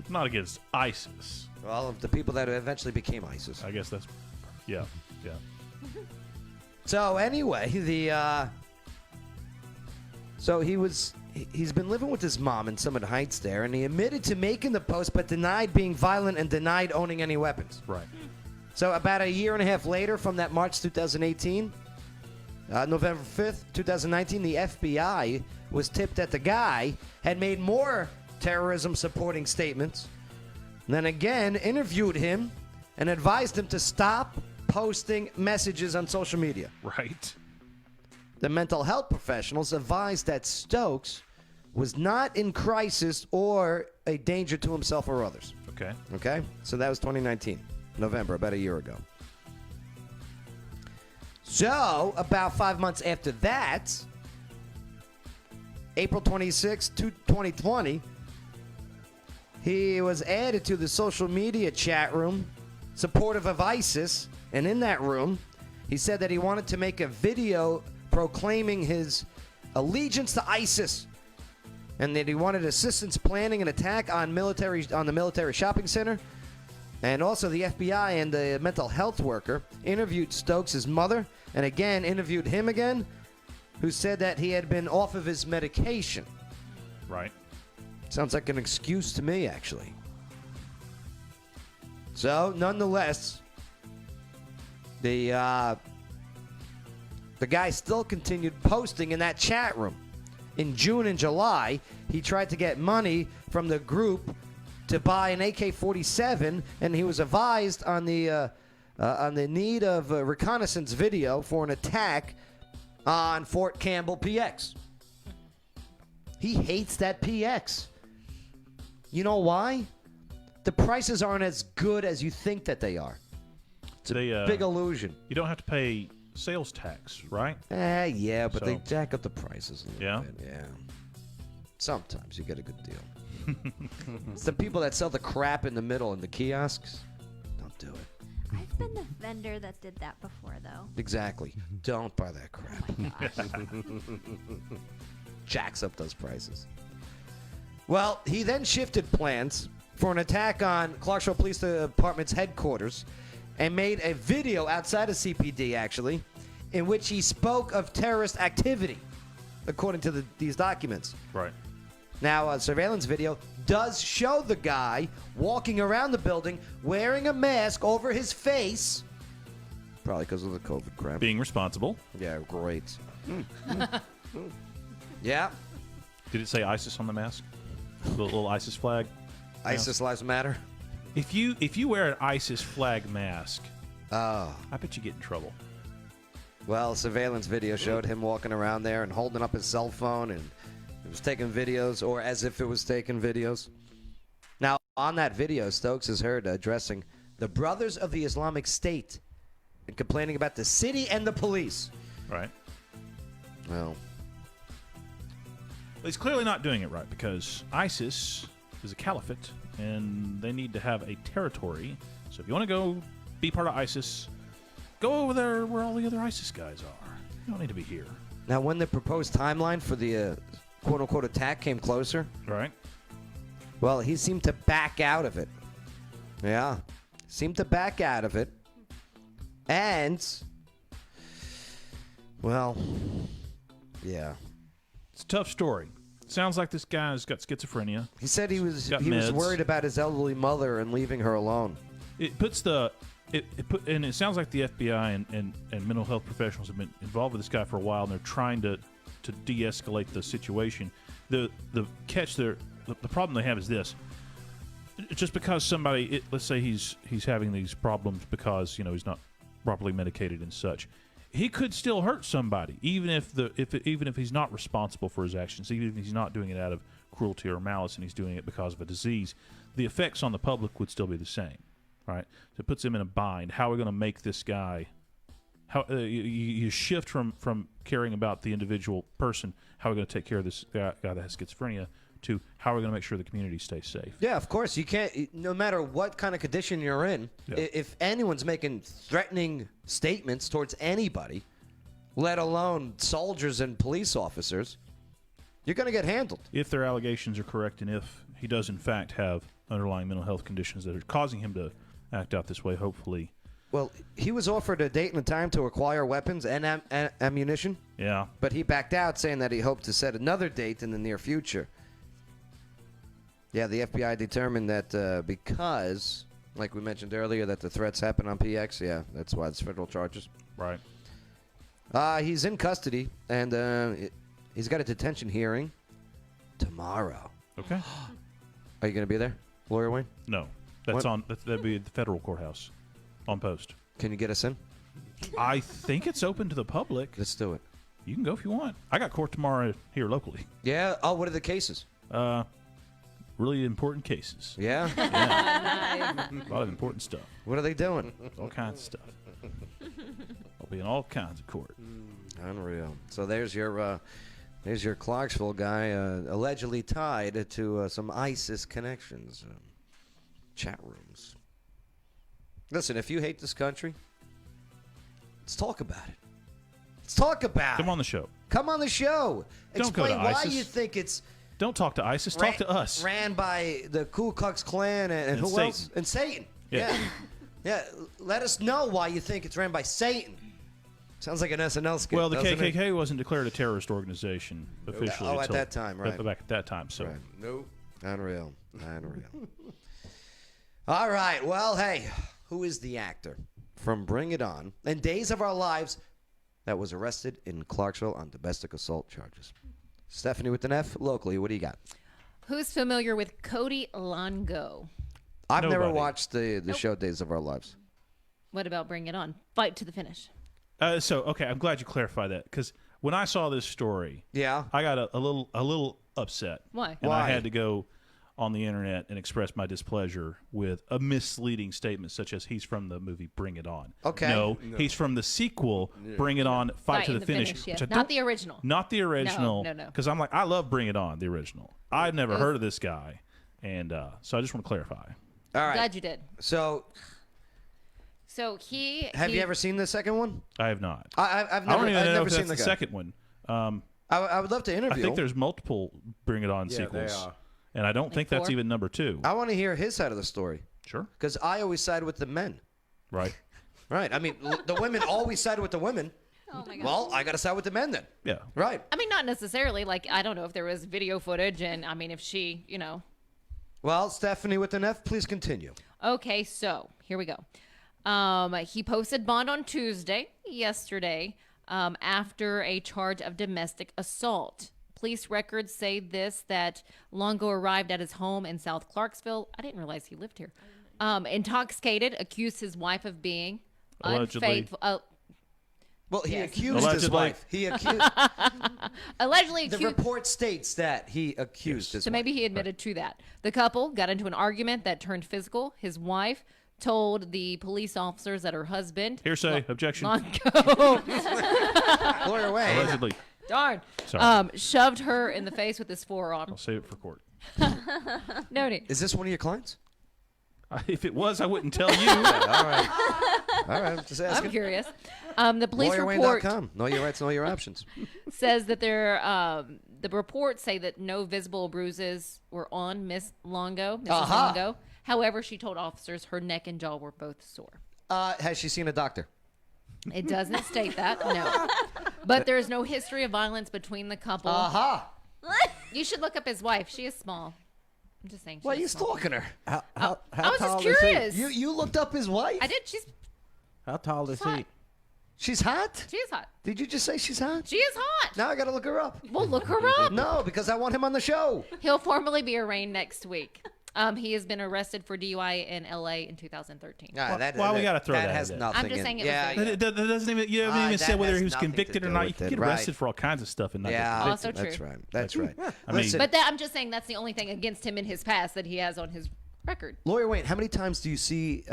S6: Not against ISIS.
S3: Well, of the people that eventually became ISIS.
S6: I guess that's, yeah.
S3: So anyway, so he's been living with his mom in Summit Heights there, and he admitted to making the post, but denied being violent and denied owning any weapons.
S6: Right.
S3: So about a year and a half later, from that March 2018, November 5th, 2019, the FBI was tipped that the guy had made more terrorism-supporting statements, and then again interviewed him and advised him to stop posting messages on social media.
S6: Right.
S3: The mental health professionals advised that Stokes was not in crisis or a danger to himself or others.
S6: Okay.
S3: Okay? So that was 2019, November, about a year ago. So, about 5 months after that, April 26, 2020, he was added to the social media chat room supportive of ISIS. And in that room, he said that he wanted to make a video proclaiming his allegiance to ISIS, and that he wanted assistance planning an attack on the military shopping center. And also the FBI and the mental health worker interviewed Stokes' mother, and again interviewed him again, who said that he had been off of his medication.
S6: Right.
S3: Sounds like an excuse to me, actually. So, nonetheless, the guy still continued posting in that chat room. In June and July, he tried to get money from the group to buy an AK-47, and he was advised on the need of a reconnaissance video for an attack on Fort Campbell, PX. He hates that PX. You know why? The prices aren't as good as you think that they are. It's a big illusion.
S6: You don't have to pay sales tax, right?
S3: Yeah, but
S6: So-
S3: they jack up the prices a little
S6: Yeah?
S3: bit. Yeah. Sometimes you get a good deal. It's the people that sell the crap in the middle in the kiosks. Don't do it.
S7: I've been the vendor that did that before, though.
S3: Exactly. Don't buy that crap.
S7: Oh my gosh.
S3: Jacks up those prices. Well, he then shifted plans for an attack on Clarksville Police Department's headquarters and made a video outside of CPD, actually, in which he spoke of terrorist activity, according to these documents.
S6: Right.
S3: Now, a surveillance video does show the guy walking around the building wearing a mask over his face, probably because of the COVID crap.
S6: Being responsible.
S3: Yeah, great. Yeah.
S6: Did it say ISIS on the mask? Little ISIS flag?
S3: ISIS Lives Matter.
S6: If you wear an ISIS flag mask,
S3: I
S6: bet you get in trouble.
S3: Well, surveillance video showed him walking around there and holding up his cell phone, and it was taking videos, or as if it was taking videos. Now, on that video, Stokes is heard addressing the Brothers of the Islamic State and complaining about the city and the police.
S6: Right.
S3: Well,
S6: He's clearly not doing it right, because ISIS is a caliphate, and they need to have a territory. So if you want to go be part of ISIS, go over there where all the other ISIS guys are. You don't need to be here.
S3: now when the proposed timeline for the quote-unquote attack came closer,
S6: Right.
S3: well, he seemed to back out of it. Yeah. Seemed to back out of it. And, well, yeah.
S6: It's a tough story. Sounds like this guy's got schizophrenia.
S3: He said he was
S6: Got
S3: he was
S6: meds.
S3: worried about his elderly mother and leaving her alone.
S6: It puts and it sounds like the FBI and mental health professionals have been involved with this guy for a while, and they're trying to de-escalate the situation. The catch there, the problem they have is this: just because somebody, let's say he's having these problems because he's not properly medicated and such, he could still hurt somebody, even if he's not responsible for his actions, even if he's not doing it out of cruelty or malice, and he's doing it because of a disease. The effects on the public would still be the same, right? So it puts him in a bind. How are we going to make this guy? How you shift from caring about the individual person, how are we going to take care of this guy that has schizophrenia, to how are we going to make sure the community stays safe?
S3: Yeah, of course. You can't, no matter what kind of condition you're in, if anyone's making threatening statements towards anybody, let alone soldiers and police officers, you're going to get handled.
S6: If their allegations are correct, and if he does in fact have underlying mental health conditions that are causing him to act out this way, hopefully.
S3: Well, he was offered a date and a time to acquire weapons and ammunition.
S6: Yeah.
S3: But he backed out, saying that he hoped to set another date in the near future. Yeah, the FBI determined that because, like we mentioned earlier, that the threats happened on PX. Yeah, that's why it's federal charges.
S6: Right.
S3: He's in custody, and he's got a detention hearing tomorrow.
S6: Okay.
S3: Are you going to be there, Lawyer Wayne?
S6: No. That'd be at the federal courthouse on post.
S3: Can you get us in?
S6: I think it's open to the public.
S3: Let's do it.
S6: You can go if you want. I got court tomorrow here locally.
S3: Yeah. Oh, what are the cases?
S6: Really important cases.
S3: Yeah?
S6: Yeah. A lot of important stuff.
S3: What are they doing?
S6: All kinds of stuff. I'll be in all kinds of court.
S3: Unreal. So there's your Here's your Clarksville guy allegedly tied to some ISIS connections. Chat rooms. Listen, if you hate this country, let's talk about it. Let's talk about it.
S6: Come on the show.
S3: Come on the show.
S6: Don't go to
S3: Explain why
S6: ISIS.
S3: you think it's
S6: Don't talk to ISIS. Talk to us.
S3: ran by the Ku Klux Klan and who
S6: Satan.
S3: else? And Satan.
S6: Yeah.
S3: Yeah. Let us know why you think it's ran by Satan. Sounds like an SNL skit.
S6: Well, the
S3: doesn't it?
S6: KKK wasn't declared a terrorist organization officially.
S3: Oh, at
S6: until
S3: that time, right.
S6: Back at that time. So.
S3: Right. Nope. Unreal. All right. Well, hey, who is the actor from Bring It On and Days of Our Lives that was arrested in Clarksville on domestic assault charges? Stephanie with an F, locally. What do you got?
S5: Who's familiar with Cody Longo?
S3: I've never
S6: Nobody.
S3: watched the show Days of Our Lives.
S5: What about Bring It On? Fight to the finish.
S6: Okay, I'm glad you clarified that because when I saw this story,
S3: Yeah.
S6: I got a little upset.
S5: Why?
S6: And
S3: Why?
S6: I had to go on the internet and express my displeasure with a misleading statement such as he's from the movie Bring It On.
S3: Okay.
S6: No, he's from the sequel Bring It On, Fight to the Finish.
S5: yeah.
S6: which I
S5: Not
S6: don't-
S5: the original.
S6: Not the original.
S5: No.
S6: Because I'm like, I love Bring It On, the original. I'd never heard of this guy. And so I just want to clarify.
S3: All right.
S5: Glad you did.
S3: So,
S5: So he.
S3: have you ever seen the second one?
S6: I have not.
S3: I've
S6: I
S3: never,
S6: don't even
S3: I've
S6: know
S3: never
S6: if
S3: seen
S6: that's
S3: the
S6: the
S3: guy.
S6: second one.
S3: I would love to interview
S6: I think
S3: him.
S6: there's multiple Bring It On
S2: Yeah,
S6: sequels.
S2: they are.
S6: And I don't think that's
S5: 4?
S6: even number 2.
S3: I want to hear his side of the story
S6: Sure.
S3: because I always side with the men.
S6: Right.
S3: Right. I mean, the women always side with the women.
S5: Oh my God.
S3: Well, I got to side with the men then.
S6: Yeah.
S3: Right.
S5: I mean, not necessarily. Like, I don't know if there was video footage, and I mean, if she,
S3: Well, Stephanie with an F, please continue.
S5: Okay, so here we go. He posted bond on Tuesday, yesterday, after a charge of domestic assault. Police records say that Longo arrived at his home in South Clarksville. I didn't realize he lived here. Intoxicated, accused his wife of being
S6: Allegedly.
S5: unfaithful.
S3: Well, he
S5: Yes.
S3: accused his
S6: Allegedly.
S3: wife. He accused.
S5: Allegedly
S3: The
S5: accused.
S3: report states that he accused his
S5: So maybe he admitted to that. The couple got into an argument that turned physical. His wife told the police officers that her husband,
S6: Hearsay. Objection.
S5: Longo,
S3: wife. Lawyer Wayne.
S6: Allegedly.
S5: darn,
S6: Sorry.
S5: shoved her in the face with his forearm.
S6: I'll save it for court.
S5: No need.
S3: Is this one of your clients?
S6: If it was, I wouldn't tell you.
S3: All right. All right. Just asking.
S5: I'm curious. The police report
S3: LawyerWayne.com. Know your rights, know your options.
S5: says that the reports say that no visible bruises were on Miss Longo, Mrs.
S3: Aha.
S5: Longo. However, she told officers her neck and jaw were both sore.
S3: Has she seen a doctor?
S5: It doesn't state that, no. But there is no history of violence between the couple.
S3: Aha.
S5: You should look up his wife. She is small. I'm just saying.
S3: Why are
S5: she
S3: you
S5: is small.
S3: stalking her?
S2: How
S5: I was just
S2: tall is he?
S5: curious.
S3: You looked up his wife?
S5: I did. She's
S2: How tall is
S5: hot.
S2: he?
S3: She's hot?
S5: She is hot.
S3: Did you just say she's hot?
S5: She is hot.
S3: Now I got to look her up.
S5: We'll look her up.
S3: No, because I want him on the show.
S5: He'll formally be arraigned next week. He has been arrested for DUI in LA in 2013.
S6: Why we gotta throw that
S3: has
S6: in?
S3: nothing
S5: I'm just
S3: in-
S5: saying it was
S3: yeah,
S5: there.
S3: yeah.
S6: That doesn't even. You haven't even
S3: that
S6: said whether
S3: has
S6: he was
S3: nothing to
S6: convicted or
S3: do
S6: not. You
S3: with
S6: can
S3: it,
S6: get
S3: right.
S6: arrested for all kinds of stuff and not
S3: Yeah,
S6: get
S5: Also
S6: convicted.
S5: true.
S3: That's right. That's right.
S6: I mean-
S3: Listen,
S5: But that, I'm just saying that's the only thing against him in his past that he has on his record.
S3: Lawyer Wayne, how many times do you see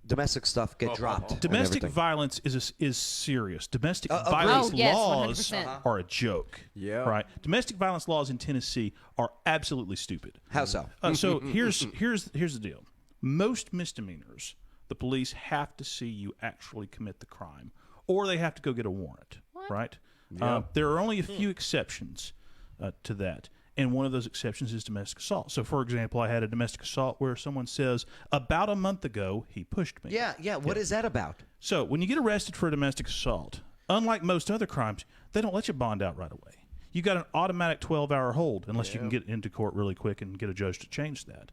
S3: domestic stuff get dropped? and
S6: Domestic
S3: everything?
S6: violence is serious. Domestic
S3: agreed.
S6: violence
S5: Oh, yes,
S6: laws
S5: 100%.
S6: are a joke.
S2: Yeah.
S6: Right. Domestic violence laws in Tennessee are absolutely stupid.
S3: How so?
S6: So here's the deal. Most misdemeanors, the police have to see you actually commit the crime, or they have to go get a warrant. Right. There are only a few exceptions to that. And one of those exceptions is domestic assault. So, for example, I had a domestic assault where someone says, about a month ago, he pushed me.
S3: Yeah. What is that about?
S6: So, when you get arrested for a domestic assault, unlike most other crimes, they don't let you bond out right away. You got an automatic 12-hour hold unless you can get into court really quick and get a judge to change that.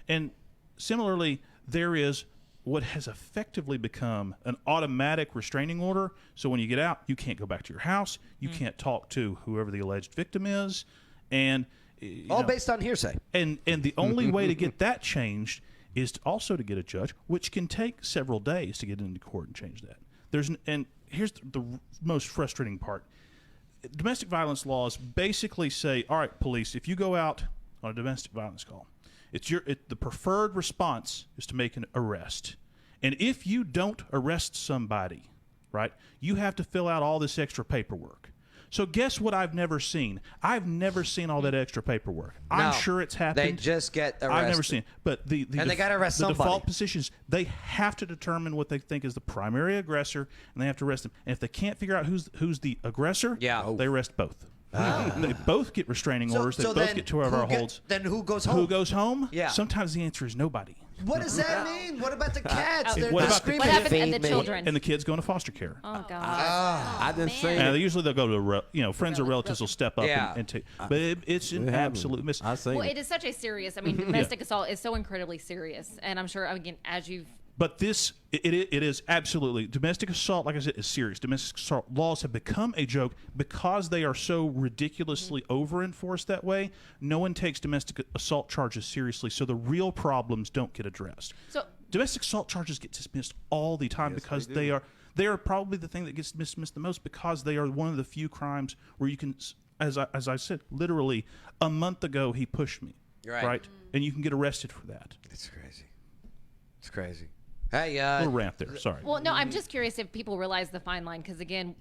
S6: And similarly, there is what has effectively become an automatic restraining order. So when you get out, you can't go back to your house. You can't talk to whoever the alleged victim is. And
S3: All based on hearsay.
S6: And the only way to get that changed is also to get a judge, which can take several days to get into court and change that. And here's the most frustrating part. Domestic violence laws basically say, all right, police, if you go out on a domestic violence call, the preferred response is to make an arrest. And if you don't arrest somebody, right, you have to fill out all this extra paperwork. So guess what I've never seen? I've never seen all that extra paperwork. I'm
S3: No,
S6: sure it's happened.
S3: They just get arrested.
S6: I've never seen it. But
S3: and they got to arrest
S6: the
S3: somebody.
S6: default positions, they have to determine what they think is the primary aggressor, and they have to arrest him. And if they can't figure out who's the aggressor, they arrest both. They both get restraining orders. They both get 2-hour holds.
S3: Then who goes home?
S6: Who goes home?
S3: Yeah.
S6: Sometimes the answer is nobody.
S3: What does that mean? What about the cats? They're
S6: What about
S3: screaming.
S5: What happens and the children?
S6: And the kids go into foster care.
S5: Oh God.
S2: I didn't say
S6: And usually they'll go to friends or relatives will step up
S3: Yeah.
S6: and take. But it's an absolute miss.
S2: I say
S5: Well, it is such a serious. I mean, domestic assault is so incredibly serious, and I'm sure again, as you've.
S6: But this, it is absolutely domestic assault. Like I said, is serious. Domestic assault laws have become a joke because they are so ridiculously over-enforced that way. No one takes domestic assault charges seriously, so the real problems don't get addressed.
S5: So
S6: domestic assault charges get dismissed all the time because they are probably the thing that gets dismissed the most because they are one of the few crimes where you can, as I said, literally a month ago he pushed me, right? And you can get arrested for that.
S3: It's crazy. It's crazy. Hey,
S6: little rant there. Sorry.
S5: Well, no, I'm just curious if people realize the fine line because again,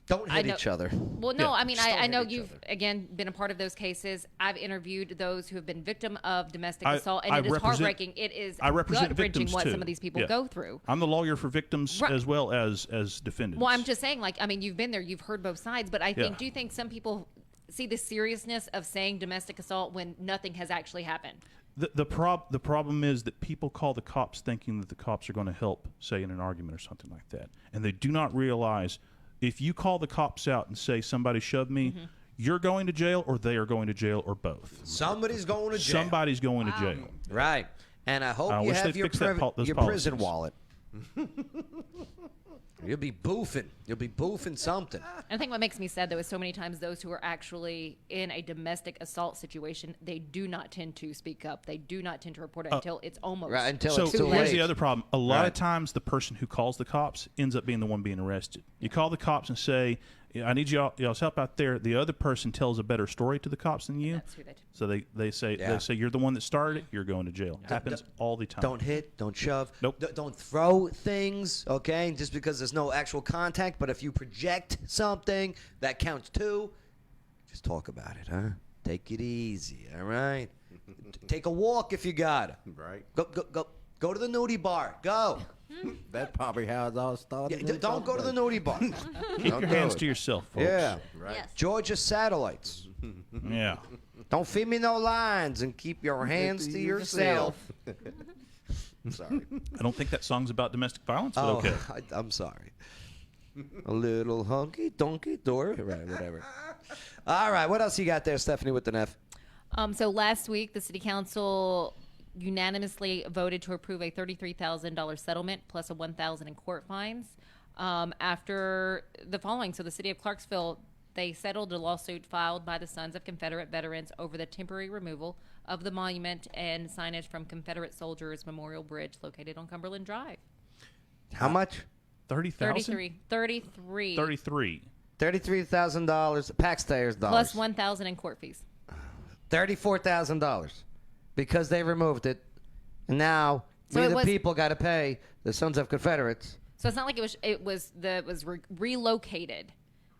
S3: don't hit each other.
S5: Well, no,
S3: Yeah.
S5: I mean,
S3: Just don't
S5: I know
S3: hit each
S5: you've
S3: other.
S5: again been a part of those cases. I've interviewed those who have been victim of domestic
S6: I-
S5: assault, and
S6: I
S5: it is
S6: represent-
S5: heartbreaking. It is
S6: I represent
S5: gut-wrenching
S6: victims
S5: what
S6: too.
S5: some of these people
S6: Yeah.
S5: go through.
S6: I'm the lawyer for victims
S5: Right.
S6: as well as defendants.
S5: Well, I'm just saying, like, I mean, you've been there, you've heard both sides, but I think,
S6: Yeah.
S5: do you think some people see the seriousness of saying domestic assault when nothing has actually happened?
S6: The problem is that people call the cops thinking that the cops are going to help, say, in an argument or something like that. And they do not realize if you call the cops out and say somebody shoved me, you're going to jail or they are going to jail or both.
S3: Somebody's going to jail.
S6: Somebody's going to jail.
S3: Right. And I hope
S6: I
S3: you
S6: wish
S3: have
S6: they'd
S3: your,
S6: fix that those
S3: your prison
S6: policies.
S3: wallet. You'll be boofing. You'll be boofing something.
S5: And I think what makes me sad, though, is so many times those who are actually in a domestic assault situation, they do not tend to speak up. They do not tend to report it until it's almost
S6: So
S5: too
S6: here's
S5: late.
S6: the other problem. A lot
S3: Right.
S6: of times the person who calls the cops ends up being the one being arrested. You call the cops and say, I need y'all's help out there. The other person tells a better story to the cops than you.
S5: That's who they do.
S6: So they say you're the one that started it. You're going to jail. Happens all the time.
S3: Don't hit. Don't shove.
S6: Nope.
S3: Don't throw things, okay? Just because there's no actual contact. But if you project something, that counts too. Just talk about it, huh? Take it easy, all right? Take a walk if you got to.
S2: Right.
S3: Go to the nudie bar. Go.
S2: That's probably how it all started.
S3: Yeah, don't go to the nudie bar.
S6: Keep your hands to yourself, folks.
S3: Yeah.
S2: Right.
S7: Yes.
S3: Georgia satellites.
S6: Yeah.
S3: Don't feed me no lines and keep your hands to yourself. Sorry.
S6: I don't think that song's about domestic violence, but okay.
S3: I'm sorry. A little hunky donkey door. Right, whatever. All right, what else you got there, Stephanie, with an F?
S5: So last week, the city council unanimously voted to approve a $33,000 settlement plus a $1,000 in court fines. After the following, so the city of Clarksville, they settled a lawsuit filed by the Sons of Confederate Veterans over the temporary removal of the monument and signage from Confederate Soldiers Memorial Bridge located on Cumberland Drive.
S3: How much?
S6: 30,000?
S5: 33.
S6: 33.
S3: $33,000 taxpayers dollars.
S5: Plus $1,000 in court fees.
S3: $34,000 because they removed it. And now
S5: So
S3: we
S5: it
S3: the
S5: was-
S3: people got to pay the Sons of Confederates.
S5: So it's not like it was relocated,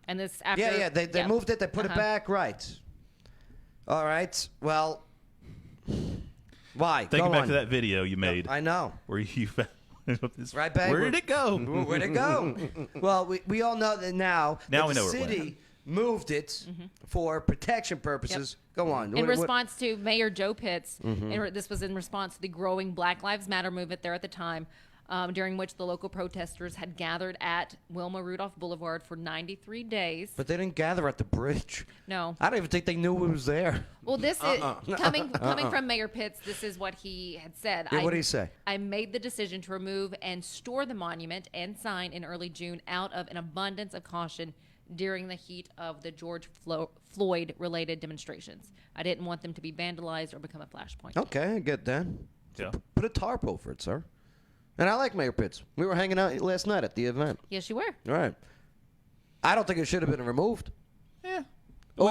S5: and this after
S3: Yeah, they moved it, they put it back, right? All right. Well, why?
S6: Thinking
S3: Go
S6: back
S3: on.
S6: to that video you made.
S3: I know.
S6: Where you found this,
S3: Right, babe?
S6: Where did it go?
S3: Where'd it go? Well, we all know that now.
S6: Now
S3: that
S6: we know
S3: the
S6: where it went.
S3: city moved it for protection purposes. Go on.
S5: In response to Mayor Joe Pitts,
S3: Mhm.
S5: and this was in response to the growing Black Lives Matter movement there at the time, during which the local protesters had gathered at Wilma Rudolph Boulevard for 93 days.
S3: But they didn't gather at the bridge.
S5: No.
S3: I don't even think they knew it was there.
S5: Well, this is coming from Mayor Pitts. This is what he had said.
S3: Yeah, what did he say?
S5: I made the decision to remove and store the monument and sign in early June out of an abundance of caution during the heat of the George Floyd-related demonstrations. I didn't want them to be vandalized or become a flashpoint.
S3: Okay, I get that.
S6: Yeah.
S3: Put a tarp over it, sir. And I like Mayor Pitts. We were hanging out last night at the event.
S5: Yes, you were.
S3: All right. I don't think it should have been removed.
S6: Yeah.
S3: Or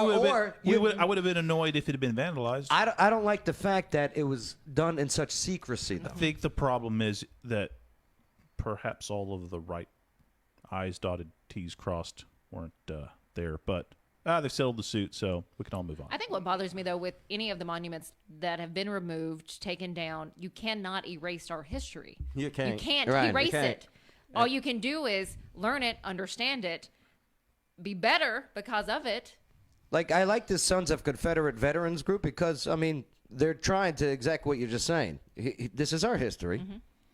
S6: I would have been annoyed if it had been vandalized.
S3: I don't like the fact that it was done in such secrecy,
S6: I
S3: though.
S6: think the problem is that perhaps all of the right I's dotted, T's crossed weren't. there. But they've settled the suit, so we can all move on.
S5: I think what bothers me, though, with any of the monuments that have been removed, taken down, you cannot erase our history.
S2: You can't.
S5: You can't
S3: Right.
S5: erase
S2: You can't.
S5: it. All you can do is learn it, understand it, be better because of it.
S3: Like, I like the Sons of Confederate Veterans group because, I mean, they're trying to exact what you're just saying. This is our history.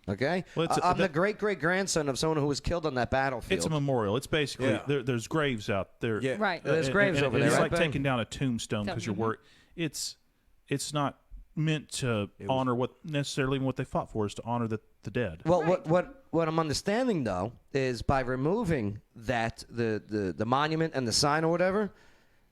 S3: Okay?
S6: Well,
S3: I'm the great-great-grandson of someone who was killed on that battlefield.
S6: It's a memorial. It's basically there's graves out there.
S2: Yeah.
S5: Right.
S3: There's graves over there,
S6: It's
S3: right,
S6: like
S3: Ben?
S6: taking down a tombstone because your work. It's not meant to honor what necessarily even what they fought for is to honor the dead.
S3: Well, what I'm understanding though is by removing that the monument and the sign or whatever,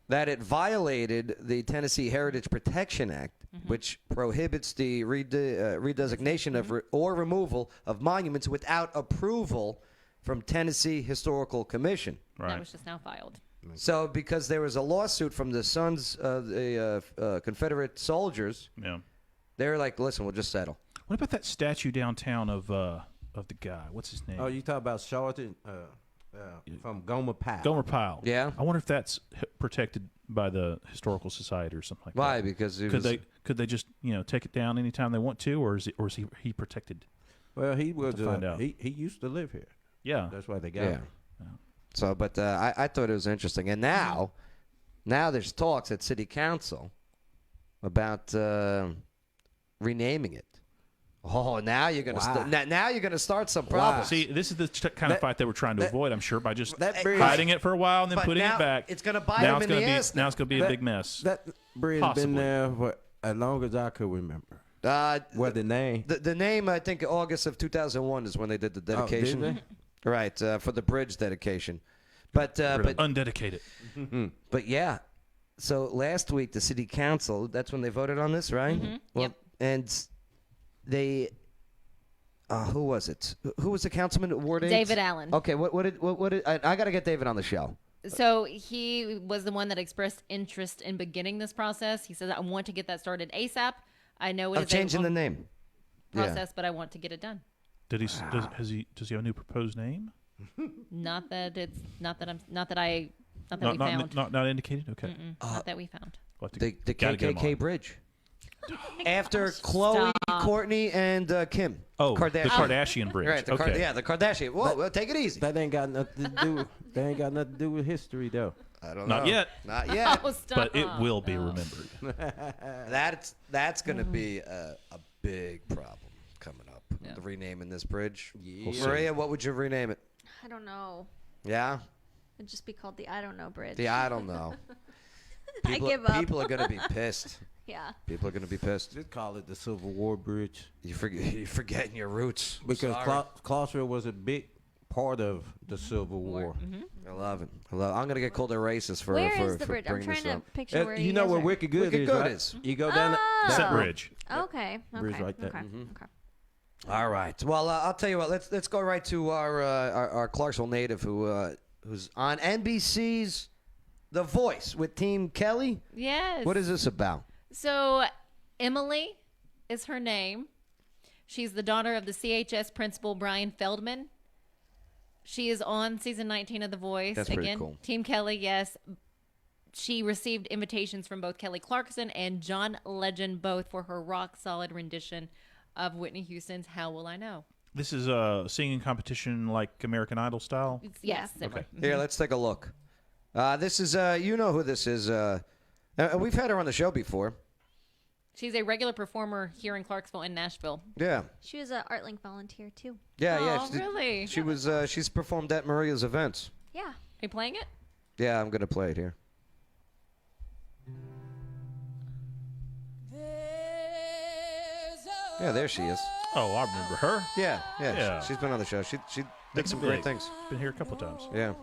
S3: that it violated the Tennessee Heritage Protection Act, which prohibits the redesignation of or removal of monuments without approval from Tennessee Historical Commission.
S5: That was just now filed.
S3: So, because there was a lawsuit from the Sons of the Confederate soldiers, they're like, "Listen, we'll just settle."
S6: What about that statue downtown of the guy? What's his name?
S2: Oh, you talk about Charlton from Gomer Pyle.
S6: Gomer Pyle.
S3: Yeah.
S6: I wonder if that's protected by the Historical Society or something like
S3: Why?
S6: that.
S3: Because
S6: could they just take it down anytime they want to, or is he protected?
S2: Well, he was.
S6: To find out.
S2: He used to live here.
S6: Yeah.
S2: That's why they got him.
S3: So, but I thought it was interesting, and now there's talks at City Council about renaming it. Oh, now you're gonna now you're gonna start some problems.
S6: See, this is the kind of fight they were trying to avoid, I'm sure, by just
S3: bridge-
S6: hiding it for a while and then
S3: But
S6: putting
S3: now
S6: it back.
S3: it's gonna bite
S6: now
S3: them
S6: it's
S3: in the
S6: gonna
S3: ass.
S6: Now it's gonna be a big mess.
S2: That bridge has been there for as long as I could remember. What the name?
S3: The name, I think, August of 2001 is when they did the dedication.
S2: did
S3: Right, for the bridge dedication. But
S6: undedicated.
S3: But yeah, so last week the City Council, that's when they voted on this, right? Well, and they. Who was it? Who was the councilman at Ward 8?
S5: David Allen.
S3: Okay, what did I got to get David on the show.
S5: So he was the one that expressed interest in beginning this process. He says, "I want to get that started ASAP. I know it
S3: Of
S5: is
S3: changing
S5: a
S3: the name
S5: process, but I want to get it done."
S6: Does he have a new proposed name?
S5: Not that we found.
S6: Not indicated. Okay.
S5: Not that we found.
S3: The
S6: gotta get him
S3: KKK
S6: on.
S3: bridge. After Chloe, Courtney, and Kim.
S6: Oh,
S3: Kardashian.
S6: the Kardashian bridge.
S3: Right, the
S6: Okay.
S3: the Kardashian. Whoa, well, take it easy.
S2: That ain't got nothing to do. That ain't got nothing to do with history, though.
S3: I don't know.
S6: Not yet.
S3: Not yet.
S5: Oh, stop.
S6: But it will be remembered.
S3: That's going to be a big problem coming up. The renaming this bridge.
S2: Yeah.
S3: Maria, what would you rename it?
S7: I don't know.
S3: Yeah?
S7: It'd just be called the I don't know bridge.
S3: The I don't know.
S7: I give up.
S3: People are going to be pissed.
S7: Yeah.
S3: People are going to be pissed.
S2: Just call it the Civil War Bridge.
S3: You're forgetting your roots.
S2: Because
S3: Sorry.
S2: Clarksville was a big part of the Civil War.
S3: I love it. I'm going to get called a racist for
S7: Where
S3: for,
S7: is the
S3: for
S7: bridge? I'm
S3: bringing
S7: trying
S3: this
S7: to
S3: up.
S7: picture where
S2: You know
S7: guys
S2: where
S7: are.
S2: Wicked Good
S3: Wicked
S2: is,
S3: Good
S2: right?
S3: is.
S2: You go down
S7: Oh.
S6: That bridge.
S7: Okay.
S2: Bridge
S7: Okay.
S2: right there.
S7: Okay.
S3: Mm-hmm.
S7: Okay.
S3: All right. Well, I'll tell you what. Let's go right to our Clarksville native who's on NBC's The Voice with Team Kelly.
S5: Yes.
S3: What is this about?
S5: So Emily is her name. She's the daughter of the CHS principal Brian Feldman. She is on season 19 of The Voice.
S3: That's pretty cool.
S5: Team Kelly, yes. She received invitations from both Kelly Clarkson and John Legend, both for her rock-solid rendition of Whitney Houston's How Will I Know?
S6: This is a singing competition like American Idol style?
S5: Yes.
S6: Okay.
S3: Here, let's take a look. This is, you know who this is. We've had her on the show before.
S5: She's a regular performer here in Clarksville and Nashville.
S3: Yeah.
S7: She was an ArtLink volunteer too.
S3: Yeah,
S5: Oh,
S3: yeah.
S5: really?
S3: She was. She's performed at Maria's events.
S7: Yeah.
S5: Are you playing it?
S3: Yeah, I'm gonna play it here. Yeah, there she is.
S6: Oh, I remember her.
S3: Yeah.
S6: Yeah.
S3: She's been on the show. She did
S6: That's
S3: some
S6: big.
S3: great things.
S6: Been here a couple times.
S3: Yeah.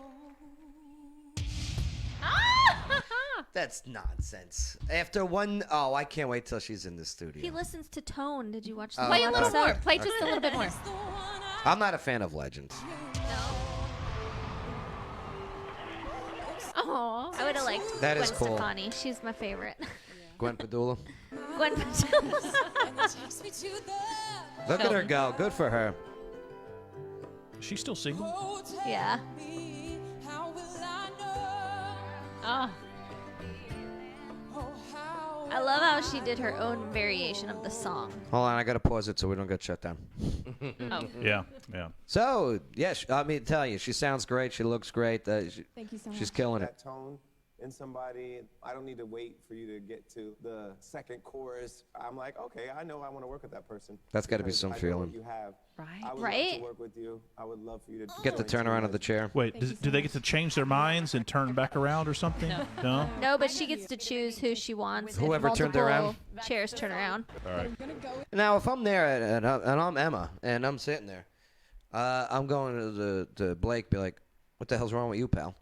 S3: That's nonsense. After one, I can't wait till she's in the studio.
S7: He listens to tone. Did you watch the
S5: Play a little
S7: episode?
S5: more. Play just a little bit more.
S3: I'm not a fan of Legends.
S5: Aww.
S7: I would have liked
S3: That
S7: Gwen
S3: is cool.
S7: Stefani. She's my favorite.
S3: Gwen Padula.
S7: Gwen Padula.
S3: Look at her go. Good for her.
S6: Is she still single?
S7: Yeah.
S5: Oh.
S7: I love how she did her own variation of the song.
S3: Hold on, I gotta pause it so we don't get shut down.
S5: Oh.
S6: Yeah.
S3: So, yes, I mean, tell you, she sounds great. She looks great.
S15: Thank you so much.
S3: She's killing
S16: that
S3: it.
S16: tone in somebody. I don't need to wait for you to get to the second chorus. I'm like, okay, I know I want to work with that person.
S3: That's gotta be
S16: because
S3: some
S16: I know
S3: feeling.
S16: what you have.
S5: Right.
S16: I would love
S7: Right?
S16: to work with you. I would love for you to
S3: Get the turnaround of the chair.
S6: Wait, do they get to change their minds and turn back around or something? No.
S7: No, but she gets to choose who she wants. if
S3: Whoever turned around.
S7: multiple chairs turn around.
S6: All right.
S3: Now, if I'm there and I'm Emma and I'm sitting there, I'm going to Blake, be like, what the hell's wrong with you, pal?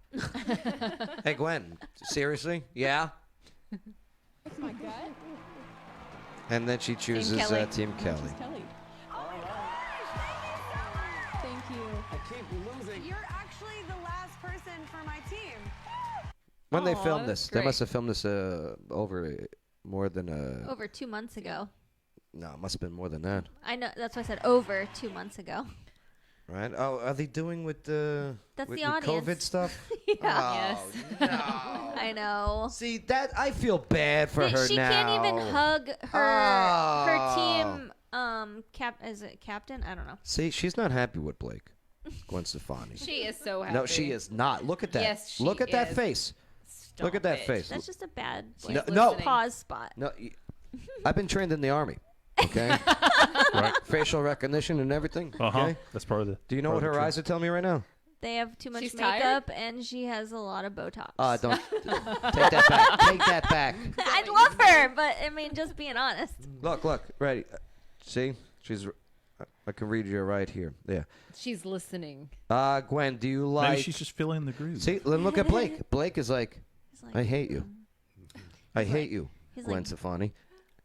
S3: Hey, Gwen, seriously? Yeah?
S15: That's my gut.
S3: And then she chooses Team Kelly.
S15: Kelly. Thank you.
S16: I keep losing.
S17: You're actually the last person for my team.
S3: When they
S7: Aw,
S3: filmed
S7: that's
S3: this, they
S7: great.
S3: must have filmed this over more than
S7: Over 2 months ago.
S3: No, it must have been more than that,
S7: I know. That's why I said over 2 months ago.
S3: right? Oh, are they doing with the
S7: That's
S3: with,
S7: the
S3: with
S7: audience.
S3: COVID stuff?
S7: Yeah.
S3: Oh,
S7: Yes. No. I know.
S3: See that I feel bad for her
S7: she
S3: now.
S7: can't even hug her team. Is it captain? I don't know.
S3: See, she's not happy with Blake. Gwen Stefani.
S5: She is so happy.
S3: No, she is not. Look at that.
S5: Yes, she
S3: Look at that
S5: is.
S3: face. Look at that face.
S7: That's just a bad
S3: No.
S7: pause spot.
S3: No, I've been trained in the Army. Okay.
S6: Right.
S3: Facial recognition and everything.
S6: Uh-huh.
S3: Okay.
S6: That's part of the.
S3: Do you know
S6: part
S3: what
S6: of
S3: her
S6: the
S3: eyes are telling me right now?
S7: They have too much
S5: She's
S7: makeup,
S5: tired?
S7: and she has a lot of Botox.
S3: Don't take that back. Take that back.
S7: I love her, but I mean, just being honest.
S3: Look, ready. See, she's. I can read you right here. Yeah.
S5: She's listening.
S3: Gwen, do you like?
S6: Maybe she's just feeling the groove.
S3: See, look at Blake. Blake is like, I hate you. I hate you,
S7: he's
S3: Gwen
S7: like-
S3: Stefani.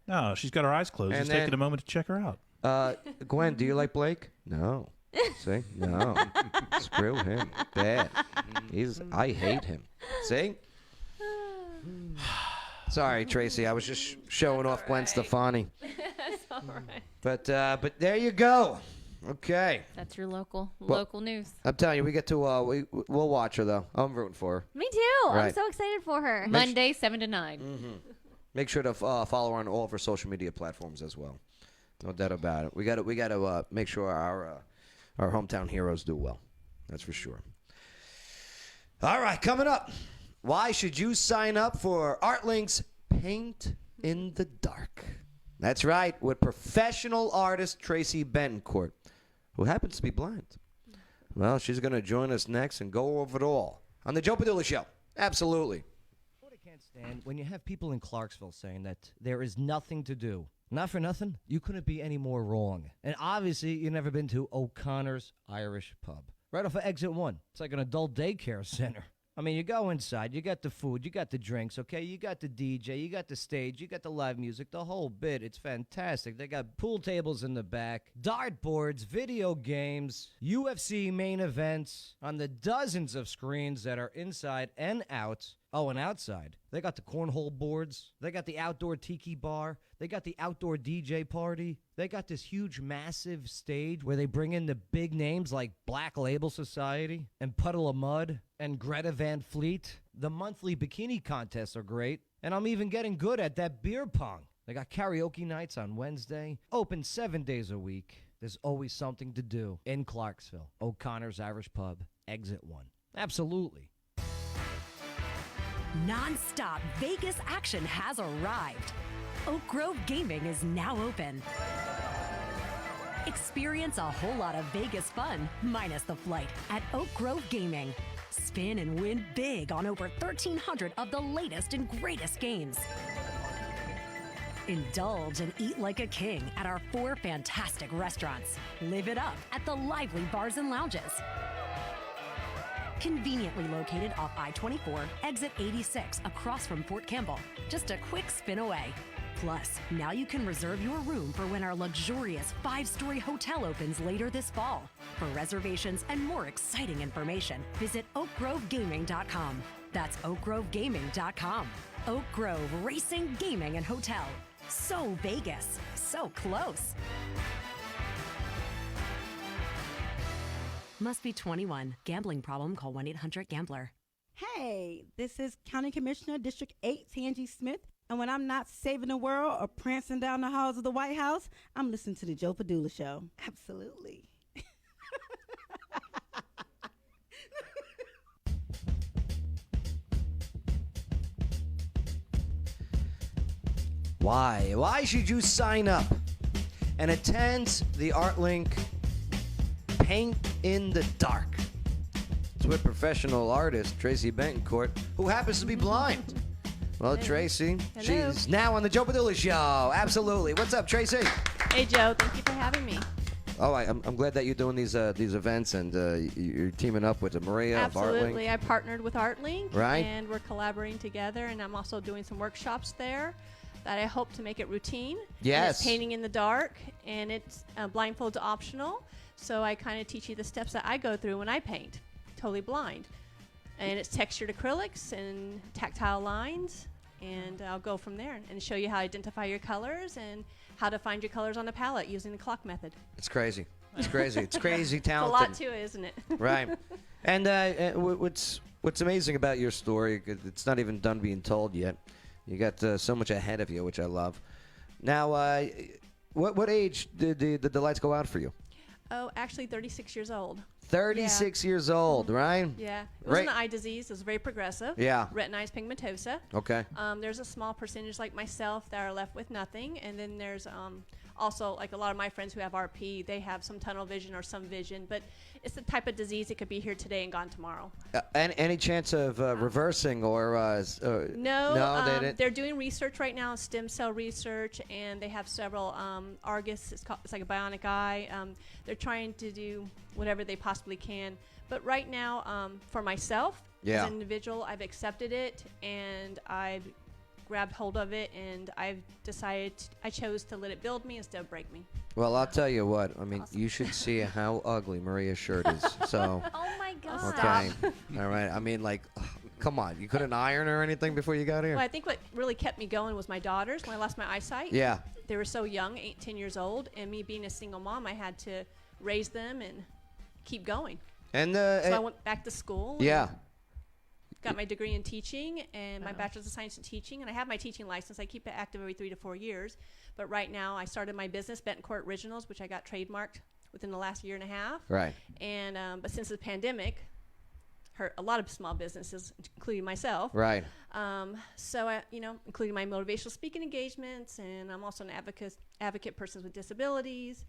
S6: No, she's got her eyes closed.
S3: And
S6: He's
S3: then-
S6: taking a moment to check her out.
S3: Gwen, do you like Blake? No. See, no. Screw him. Bad. I hate him. See. Sorry, Tracy. I was just showing off Gwen Stefani.
S5: That's all right.
S3: But there you go. Okay.
S5: That's your local
S3: Well,
S5: news.
S3: I'm telling you, we get to we'll watch her though. I'm rooting for her.
S7: Me too. I'm
S3: Right.
S7: so excited for her.
S5: Monday, 7 to 9.
S3: Make sure to follow her on all of her social media platforms as well. No doubt about it. We got to make sure our hometown heroes do well. That's for sure. All right, coming up. Why should you sign up for ArtLink's Paint in the Dark? That's right, with professional artist Tracy Betancourt, who happens to be blind. Well, she's going to join us next and go over it all on the Joe Padula Show. Absolutely.
S13: And when you have people in Clarksville saying that there is nothing to do, not for nothing, you couldn't be any more wrong. And obviously, you've never been to O'Connor's Irish Pub. Right off of Exit 1. It's like an adult daycare center. I mean, you go inside, you got the food, you got the drinks, okay? You got the DJ, you got the stage, you got the live music, the whole bit. It's fantastic. They got pool tables in the back, dartboards, video games, UFC main events on the dozens of screens that are inside and out. Oh, and outside, they got the cornhole boards. They got the outdoor tiki bar. They got the outdoor DJ party. They got this huge, massive stage where they bring in the big names like Black Label Society and Puddle of Mud and Greta Van Fleet. The monthly bikini contests are great. And I'm even getting good at that beer pong. They got karaoke nights on Wednesday. Open 7 days a week. There's always something to do in Clarksville. O'Connor's Irish Pub, Exit 1. Absolutely.
S18: Non-stop Vegas action has arrived. Oak Grove Gaming is now open. Experience a whole lot of Vegas fun, minus the flight, at Oak Grove Gaming. Spin and win big on over 1,300 of the latest and greatest games. Indulge and eat like a king at our 4 fantastic restaurants. Live it up at the lively bars and lounges. Conveniently located off I-24, exit 86, across from Fort Campbell. Just a quick spin away. Plus, now you can reserve your room for when our luxurious 5-story hotel opens later this fall. For reservations and more exciting information, visit oakgrovegaming.com. That's oakgrovegaming.com. Oak Grove Racing, Gaming, and Hotel. So Vegas, so close. Must be 21. Gambling problem, call 1-800-GAMBLER.
S19: Hey, this is County Commissioner District 8, Tangi Smith. And when I'm not saving the world or prancing down the halls of the White House, I'm listening to the Joe Padula Show. Absolutely.
S3: Why? Why should you sign up and attend the ArtLink Paint in the Dark? It's with professional artist Tracy Bentoncourt, who happens to be blind. Well, Tracy,
S20: Hello.
S3: she's now on the Joe Padula Show. Absolutely. What's up, Tracy?
S20: Hey, Joe. Thank you for having me.
S3: Oh, I'm glad that you're doing these events and you're teaming up with Maria of
S20: Absolutely.
S3: ArtLink.
S20: I partnered with ArtLink,
S3: Right.
S20: and we're collaborating together, and I'm also doing some workshops there that I hope to make it routine. And
S3: Yes.
S20: it's painting in the dark, and it's blindfolds optional, so I kind of teach you the steps that I go through when I paint, totally blind. And it's textured acrylics and tactile lines, and I'll go from there and show you how to identify your colors and how to find your colors on a palette using the clock method.
S3: It's crazy. It's crazy. It's crazy
S20: It's a
S3: talented.
S20: lot to it, isn't it?
S3: Right. And what's amazing about your story, 'cause it's not even done being told yet. You got so much ahead of you, which I love. Now, what age did the lights go out for you?
S20: Oh, actually 36 years old.
S3: 36 years old, right?
S20: Yeah. It wasn't an eye disease. It was very progressive.
S3: Yeah.
S20: Retinitis pigmentosa.
S3: Okay.
S20: There's a small percentage like myself that are left with nothing. And then there's also like a lot of my friends who have RP, they have some tunnel vision or some vision. But it's the type of disease that could be here today and gone tomorrow.
S3: Any chance of reversing or
S20: No,
S3: they didn't?
S20: they're doing research right now, stem cell research, and they have several Argus. It's like a bionic eye. They're trying to do whatever they possibly can. But right now, for myself
S3: Yeah.
S20: as an individual, I've accepted it and I've grabbed hold of it, and I've decided I chose to let it build me instead of break me.
S3: Well, I'll tell you what. I mean, you should see how ugly Maria's shirt is. So.
S7: Oh my God.
S3: Okay. All right. I mean, like, come on. You couldn't iron or anything before you got here?
S20: Well, I think what really kept me going was my daughters. When I lost my eyesight,
S3: Yeah.
S20: they were so young, 8, 10 years old, and me being a single mom, I had to raise them and keep going.
S3: And
S20: so I went back to school.
S3: Yeah.
S20: and got my degree in teaching and my bachelor's of science in teaching, and I have my teaching license. I keep it active every 3 to 4 years. But right now, I started my business, Bentoncourt Originals, which I got trademarked within the last year and a half.
S3: Right.
S20: And but since the pandemic, hurt a lot of small businesses, including myself.
S3: Right.
S20: So I, including my motivational speaking engagements, and I'm also an advocate persons with disabilities.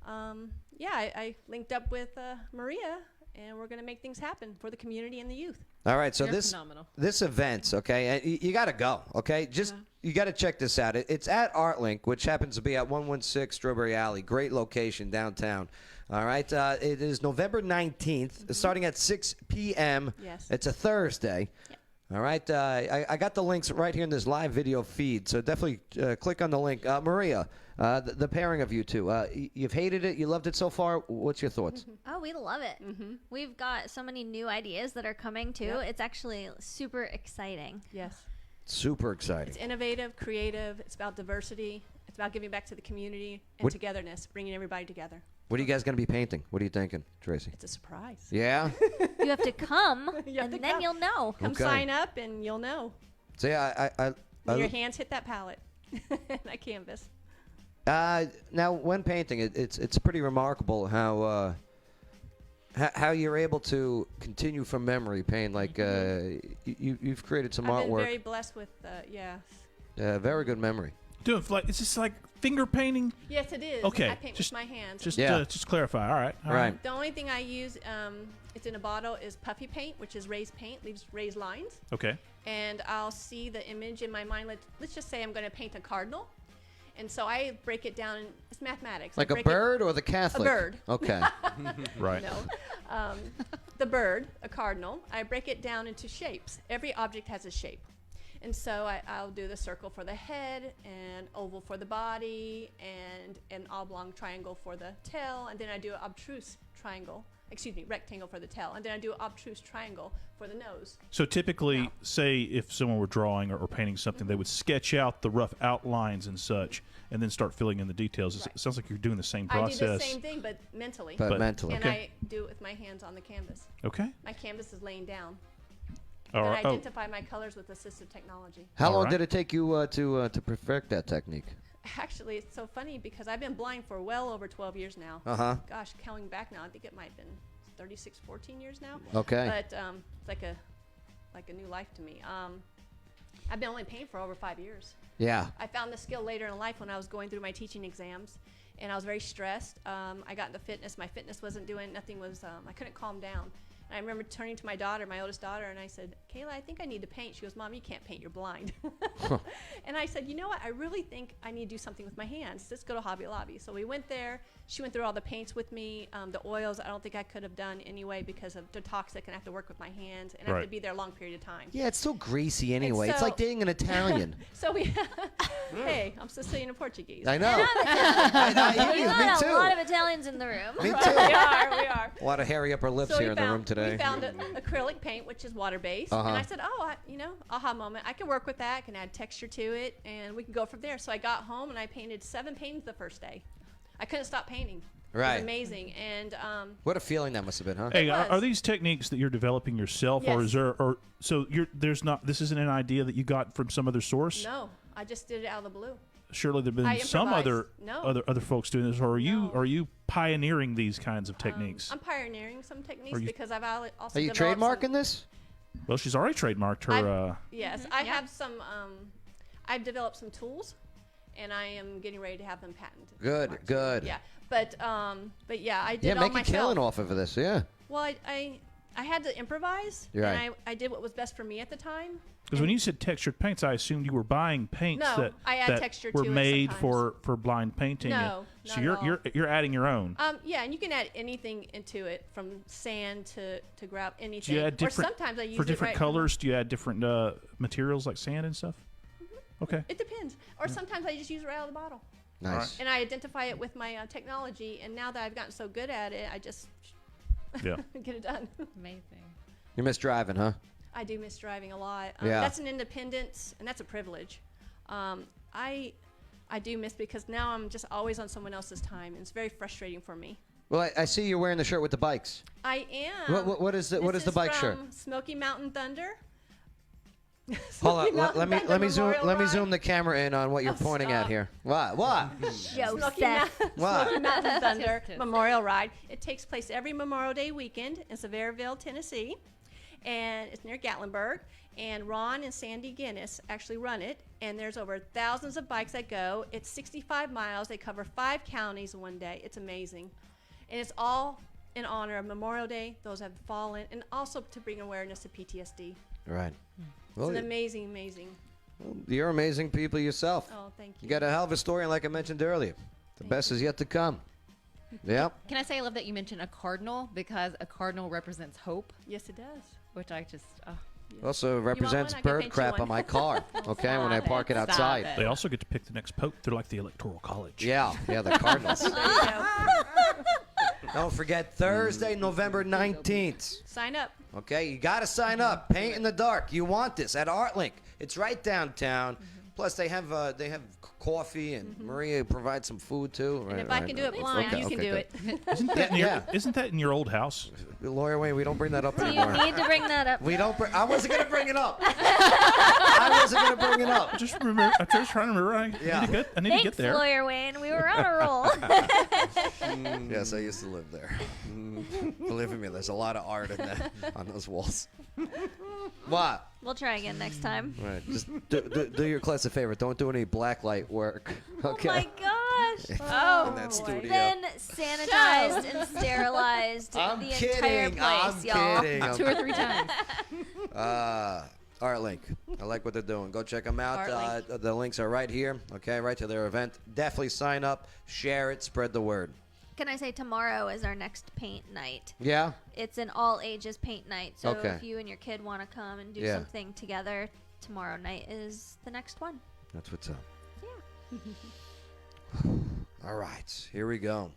S20: I linked up with Maria, and we're going to make things happen for the community and the youth.
S3: All right, so
S20: You're
S3: this
S20: phenomenal.
S3: this event, okay, and you got to go, okay? Just you got to check this out. It's at ArtLink, which happens to be at 116 Strawberry Alley. Great location downtown. All right, it is November 19th, starting at 6 p.m.
S20: Yes.
S3: It's a Thursday. All right, I got the links right here in this live video feed, so definitely click on the link. Maria, the pairing of you two, you've hated it, you loved it so far. What's your thoughts?
S7: Oh, we love it. We've got so many new ideas that are coming too.
S20: Yep.
S7: It's actually super exciting.
S20: Yes.
S3: Super exciting.
S20: It's innovative, creative. It's about diversity. It's about giving back to the community and
S3: What-
S20: togetherness, bringing everybody together.
S3: What are you guys going to be painting? What are you thinking, Tracy?
S20: It's a surprise.
S3: Yeah?
S7: You have to come,
S20: You have
S7: and
S20: to
S7: then
S20: come.
S7: you'll know.
S20: Come
S3: Okay.
S20: sign up, and you'll know.
S3: So yeah,
S20: When your hands hit that palette, that canvas.
S3: Now, when painting, it's pretty remarkable how you're able to continue from memory paint. Like you've created some
S20: I've been
S3: artwork.
S20: very blessed with,
S3: Very good memory.
S6: Doing it's just like finger painting.
S20: Yes, it is.
S6: Okay,
S20: I paint
S6: just
S20: with my hands.
S6: Just clarify. All right. All right.
S20: The only thing I use, it's in a bottle, is puffy paint, which is raised paint, leaves raised lines.
S6: Okay.
S20: And I'll see the image in my mind. Let's just say I'm going to paint a cardinal. And so I break it down. It's mathematics.
S3: Like
S20: I
S3: a
S20: break
S3: bird or the Catholic?
S20: A bird.
S3: Okay.
S6: Right.
S20: No. The bird, a cardinal, I break it down into shapes. Every object has a shape. And so I'll do the circle for the head, and oval for the body, and an oblong triangle for the tail, and then I do an rectangle for the tail, and then I do an obtuse triangle for the nose.
S6: So typically, say if someone were drawing or painting something, they would sketch out the rough outlines and such, and then start filling in the details. It sounds like you're doing the same process.
S20: I do the same thing, but mentally.
S3: But mentally.
S20: And
S6: Okay.
S20: I do it with my hands on the canvas.
S6: Okay.
S20: My canvas is laying down.
S3: All
S20: And
S3: right.
S20: I identify my colors with assistive technology.
S3: How long did it take you to perfect that technique?
S20: Actually, it's so funny because I've been blind for well over 12 years now.
S3: Uh-huh.
S20: Gosh, counting back now, I think it might have been 36, 14 years now.
S3: Okay.
S20: But it's like a new life to me. I've been only painting for over 5 years.
S3: Yeah.
S20: I found the skill later in life when I was going through my teaching exams, and I was very stressed. I got into fitness. My fitness wasn't doing, nothing was, I couldn't calm down. And I remember turning to my daughter, my oldest daughter, and I said, Kayla, I think I need to paint. She goes, Mom, you can't paint, you're blind. And I said, you know what, I really think I need to do something with my hands. Let's go to Hobby Lobby. So we went there. She went through all the paints with me. The oils, I don't think I could have done anyway because of they're toxic, and I have to work with my hands, and I have to be there a long period of time.
S3: Yeah, it's so greasy anyway. It's like dating an Italian.
S20: So we, hey, I'm Sicilian and Portuguese.
S3: I know.
S7: You
S3: me
S7: got
S3: too.
S7: a lot of Italians in the room.
S3: Me too.
S20: We are.
S3: A lot of hairy upper lips
S20: So
S3: here in the room today.
S20: We found acrylic paint, which is water-based.
S3: Uh-huh.
S20: And I said, aha moment. I can work with that. I can add texture to it, and we can go from there. So I got home, and I painted 7 paintings the first day. I couldn't stop painting. It
S3: Right.
S20: was amazing. And
S3: What a feeling that must have been, huh?
S6: Hey, are these techniques that you're developing yourself, or
S20: Yes.
S6: is there, or so there's not? This isn't an idea that you got from some other source.
S20: no, I just did it out of the blue.
S6: Surely there've been
S20: I
S6: some
S20: improvised. No.
S6: other folks doing this, or are you pioneering these kinds of techniques?
S20: I'm pioneering some techniques
S6: Are you-
S20: because I've also
S3: Are you
S20: developed some-
S3: trademarking this?
S6: Well, she's already trademarked her.
S20: Yes, I have some. I've developed some tools, and I am getting ready to have them patented.
S3: Good.
S20: Yeah, but yeah, I did
S3: Yeah,
S20: all
S3: make a
S20: myself.
S3: killing off of this, yeah.
S20: Well, I had to improvise,
S3: You're
S20: and
S3: right.
S20: I did what was best for me at the time.
S6: Because when you said textured paints, I assumed you were buying paints
S20: No,
S6: that,
S20: I add
S6: that
S20: texture
S6: were
S20: to it
S6: made
S20: sometimes.
S6: for blind painting.
S20: No,
S6: so
S20: not
S6: you're
S20: at all.
S6: you're adding your own.
S20: Yeah, and you can add anything into it, from sand to grab anything.
S6: Do you add different
S20: or sometimes I use
S6: for
S20: it
S6: different
S20: right from-
S6: colors? Do you add different materials like sand and stuff? Okay.
S20: It depends. Or sometimes I just use it right out of the bottle.
S3: Nice.
S20: And I identify it with my technology, and now that I've gotten so good at it, I just
S6: Yeah.
S20: get it done.
S5: Amazing.
S3: You miss driving, huh?
S20: I do miss driving a lot.
S3: Yeah.
S20: That's an independence, and that's a privilege. I do miss because now I'm just always on someone else's time, and it's very frustrating for me.
S3: Well, I see you're wearing the shirt with the bikes.
S20: I am.
S3: What is the bike shirt?
S20: Smoky Mountain Thunder.
S3: Hold on,
S20: Smoky Mountain
S3: let
S20: Thunder
S3: me zoom
S20: Memorial
S3: let me
S20: Ride.
S3: zoom the camera in on what you're
S20: Oh,
S3: pointing at
S20: stop.
S3: here. What?
S20: Smoky,
S3: What?
S20: Smoky Mountain Thunder Memorial Ride. It takes place every Memorial Day weekend in Sevierville, Tennessee, and it's near Gatlinburg. And Ron and Sandy Guinness actually run it, and there's over thousands of bikes that go. It's 65 miles. They cover 5 counties in one day. It's amazing, and it's all in honor of Memorial Day, those have fallen, and also to bring awareness to PTSD.
S3: Right.
S20: It's
S3: Well,
S20: an amazing.
S3: you're amazing people yourself.
S20: Oh, thank
S3: You got a hell of a story, and like I mentioned earlier, the best is yet to come. Yep.
S5: Can I say I love that you mentioned a cardinal, because a cardinal represents hope.
S20: Yes, it does.
S5: Which I just.
S3: Also represents
S20: one? I can
S3: bird
S20: paint you
S3: crap
S20: one.
S3: on my car. Okay, when I park it outside.
S6: They also get to pick the next pope. They're like the electoral college.
S3: Yeah, the Cardinals. Don't forget Thursday, November 19th.
S20: Sign up.
S3: Okay, you got to sign up. Paint in the dark. You want this at ArtLink. It's right downtown. Plus, they have coffee, and Maria provides some food too.
S20: And if I can do it blind, you can do it.
S6: Isn't that in your old house?
S3: Lawyer Wayne, we don't bring that up
S7: Do you
S3: anymore.
S7: need to bring that up?
S3: We don't. I wasn't gonna bring it up. I wasn't gonna bring it up.
S6: I'm just trying to remember. I need to get there.
S7: Lawyer Wayne. We were on a roll.
S3: Yes, I used to live there. Believe me, there's a lot of art in that on those walls. What?
S7: We'll try again next time.
S3: Right. Just do your class a favor. Don't do any blacklight work. Okay.
S7: Oh my gosh.
S3: In that studio.
S7: Then sanitized and sterilized
S3: I'm
S7: the
S3: kidding.
S7: entire place,
S3: I'm
S7: y'all.
S3: kidding.
S5: 2 or 3 times.
S3: ArtLink. I like what they're doing. Go check them out.
S5: ArtLink.
S3: The links are right here. Okay, right to their event. Definitely sign up, share it, spread the word.
S7: Can I say tomorrow is our next paint night?
S3: Yeah?
S7: It's an all ages paint night. So
S3: Okay.
S7: if you and your kid want to come and do
S3: Yeah.
S7: something together, tomorrow night is the next one.
S3: That's what's up.
S7: Yeah.
S3: All right, here we go.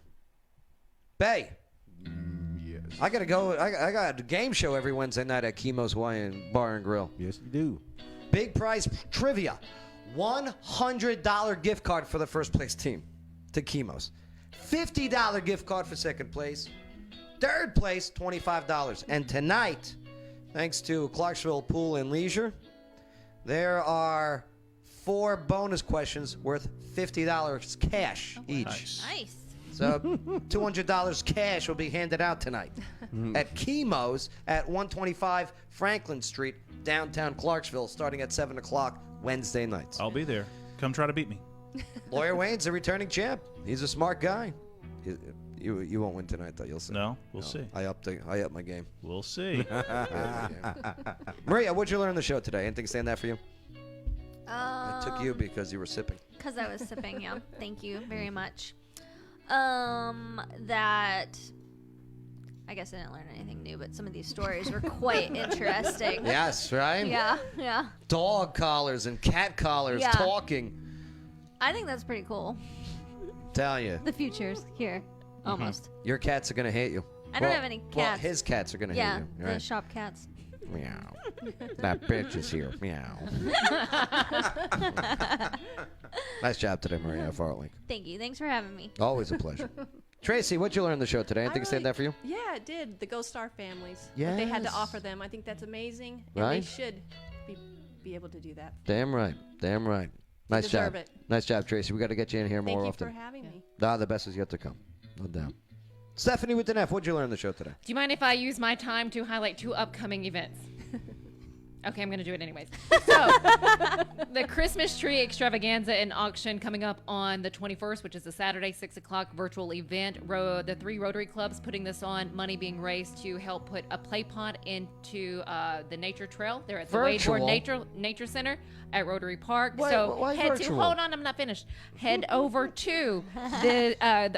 S3: Bay.
S2: Yes.
S3: I gotta go. I got a game show every Wednesday night at Chemo's Hawaiian Bar and Grill.
S2: Yes, you do.
S3: Big prize trivia. $100 gift card for the first place team to Chemo's. $50 gift card for second place. Third place, $25. And tonight, thanks to Clarksville Pool and Leisure. There are 4 bonus questions worth $50 cash each.
S5: Nice.
S3: So $200 cash will be handed out tonight at Chemo's at 125 Franklin Street, downtown Clarksville, starting at 7 o'clock Wednesday nights.
S6: I'll be there. Come try to beat me.
S3: Lawyer Wayne's a returning champ. He's a smart guy. You won't win tonight, though. You'll see.
S6: No, we'll see.
S3: I upped my game.
S6: We'll see.
S3: Maria, what'd you learn on the show today? Anything stand out for you? I took you because you were sipping.
S7: Because I was sipping, yeah. Thank you very much. That I guess I didn't learn anything new, but some of these stories were quite interesting.
S3: Yes, right?
S7: Yeah.
S3: Dog collars and cat collars talking.
S7: I think that's pretty cool.
S3: Tell you.
S7: The future's here, almost.
S3: Your cats are going to hate you.
S7: I don't have any
S3: Well,
S7: cats.
S3: his cats are going to hate you.
S7: Yeah,
S3: Right?
S7: the shop cats.
S3: Meow. That bitch is here. Meow. Nice job today, Maria Farley.
S7: Thank you. Thanks for having me.
S3: Always a pleasure. Tracy, what'd you learn on the show today? Anything stand out for you?
S20: Yeah, it did. The Ghost Star families. What they had to
S3: Yes.
S20: offer them. I think that's amazing. And
S3: Right.
S20: they should be able to do that.
S3: Damn right. Damn right. Nice
S20: deserve
S3: job.
S20: it.
S3: Nice job, Tracy. We got to get you in here
S20: Thank
S3: more
S20: you
S3: often.
S20: for having me.
S3: The best is yet to come. No doubt. Stephanie with an F, what'd you learn on the show today?
S5: Do you mind if I use my time to highlight 2 upcoming events? Okay, I'm going to do it anyways. So, the Christmas tree extravaganza and auction coming up on the 21st, which is a Saturday, 6 o'clock virtual event. The 3 Rotary Clubs putting this on, money being raised to help put a play pod into the nature trail. They're at the
S3: Virtual?
S5: Wadeboard Nature Center at Rotary Park.
S3: Why-
S5: so
S3: why
S5: head
S3: virtual?
S5: to, hold on, I'm not finished. Head over to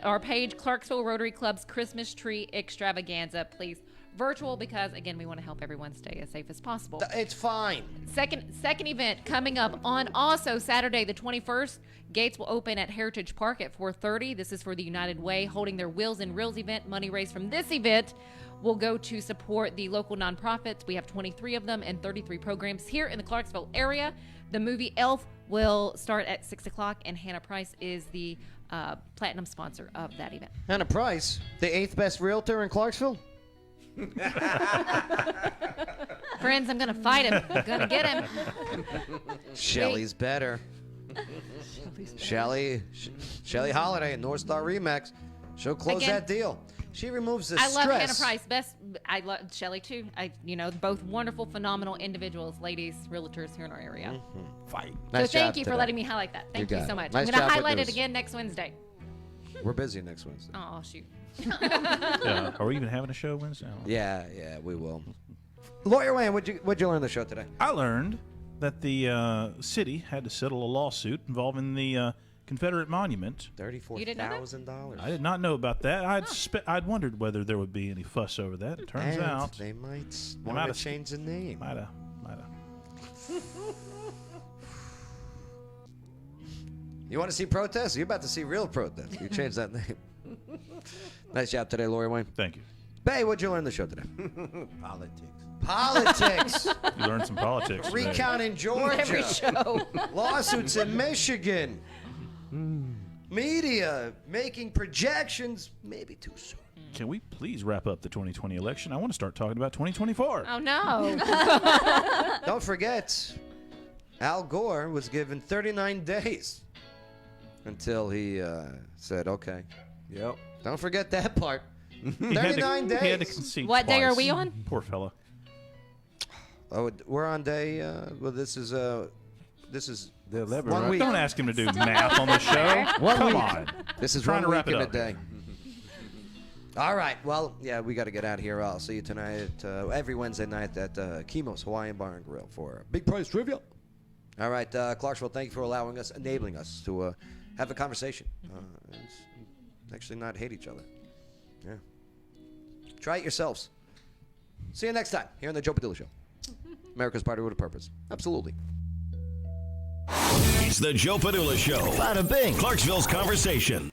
S5: our page, Clarksville Rotary Club's Christmas tree extravaganza, please. Virtual, because again, we want to help everyone stay as safe as possible.
S3: It's fine.
S5: Second event coming up on also Saturday the 21st. Gates will open at Heritage Park at 4:30. This is for the United Way holding their Wheels and Reels event. Money raised from this event will go to support the local nonprofits. We have 23 of them and 33 programs here in the Clarksville area. The movie Elf will start at 6 o'clock, and Hannah Price is the platinum sponsor of that event.
S3: Hannah Price, the 8th best realtor in Clarksville?
S5: Friends, I'm going to fight him. I'm going to get him.
S3: Shelly's better. Shelly Holiday and North Star Remax. She'll close
S5: Again,
S3: that deal. She removes the
S5: I
S3: stress.
S5: love Hannah Price. I love Shelly too. Both wonderful, phenomenal individuals, ladies, realtors here in our area.
S3: Fight.
S5: So
S3: Nice
S5: thank
S3: job
S5: you for
S3: today.
S5: letting me highlight that. Thank
S3: You
S5: you
S3: got
S5: so
S3: it.
S5: much.
S3: Nice
S5: I'm going
S3: job
S5: to
S3: with
S5: highlight it
S3: news.
S5: again next Wednesday.
S3: We're busy next Wednesday.
S5: Oh, shoot.
S6: Yeah. Are we even having a show Wednesday? I don't know.
S3: Yeah, we will. Lawyer Wayne, what'd you learn on the show today?
S6: I learned that the city had to settle a lawsuit involving the Confederate monument.
S3: $34,000.
S6: I did not know about that. I'd wondered whether there would be any fuss over that. It turns
S3: And
S6: out
S3: they might
S6: might
S3: want
S6: have-
S3: to change the name.
S6: Might have.
S3: You want to see protests? You're about to see real protests. You changed that name. Nice job today, Lawyer Wayne.
S6: Thank you.
S3: Bay, what'd you learn on the show today?
S2: Politics.
S6: You learned some politics today.
S3: Recounting Georgia.
S5: Every show.
S3: Lawsuits in Michigan. Media making projections maybe too soon.
S6: Can we please wrap up the 2020 election? I want to start talking about 2024.
S5: Oh, no.
S3: Don't forget, Al Gore was given 39 days until he said, okay.
S2: Yep.
S3: Don't forget that part.
S6: He had to-
S3: 39 days.
S6: He had to concede
S5: What day are
S6: twice.
S5: we on?
S6: Poor fella.
S3: Oh, we're on day. Well, this is
S2: The 11,
S3: 1
S2: right?
S3: week.
S6: Don't ask him to do math on the show.
S3: 1
S6: Come
S3: week.
S6: on.
S3: This is
S6: Trying
S3: 1
S6: to wrap
S3: week
S6: it
S3: in a
S6: up.
S3: day. All right. Well, yeah, we got to get out of here. I'll see you tonight, every Wednesday night at Chemo's Hawaiian Bar and Grill for Big Prize Trivia. All right, Clarksville, thank you for enabling us to have a conversation. It's actually not hate each other. Yeah. Try it yourselves. See you next time here on the Joe Padula Show. America's Party with a Purpose. Absolutely.
S1: It's the Joe Padula Show.
S3: Bada bing.
S1: Clarksville's conversation.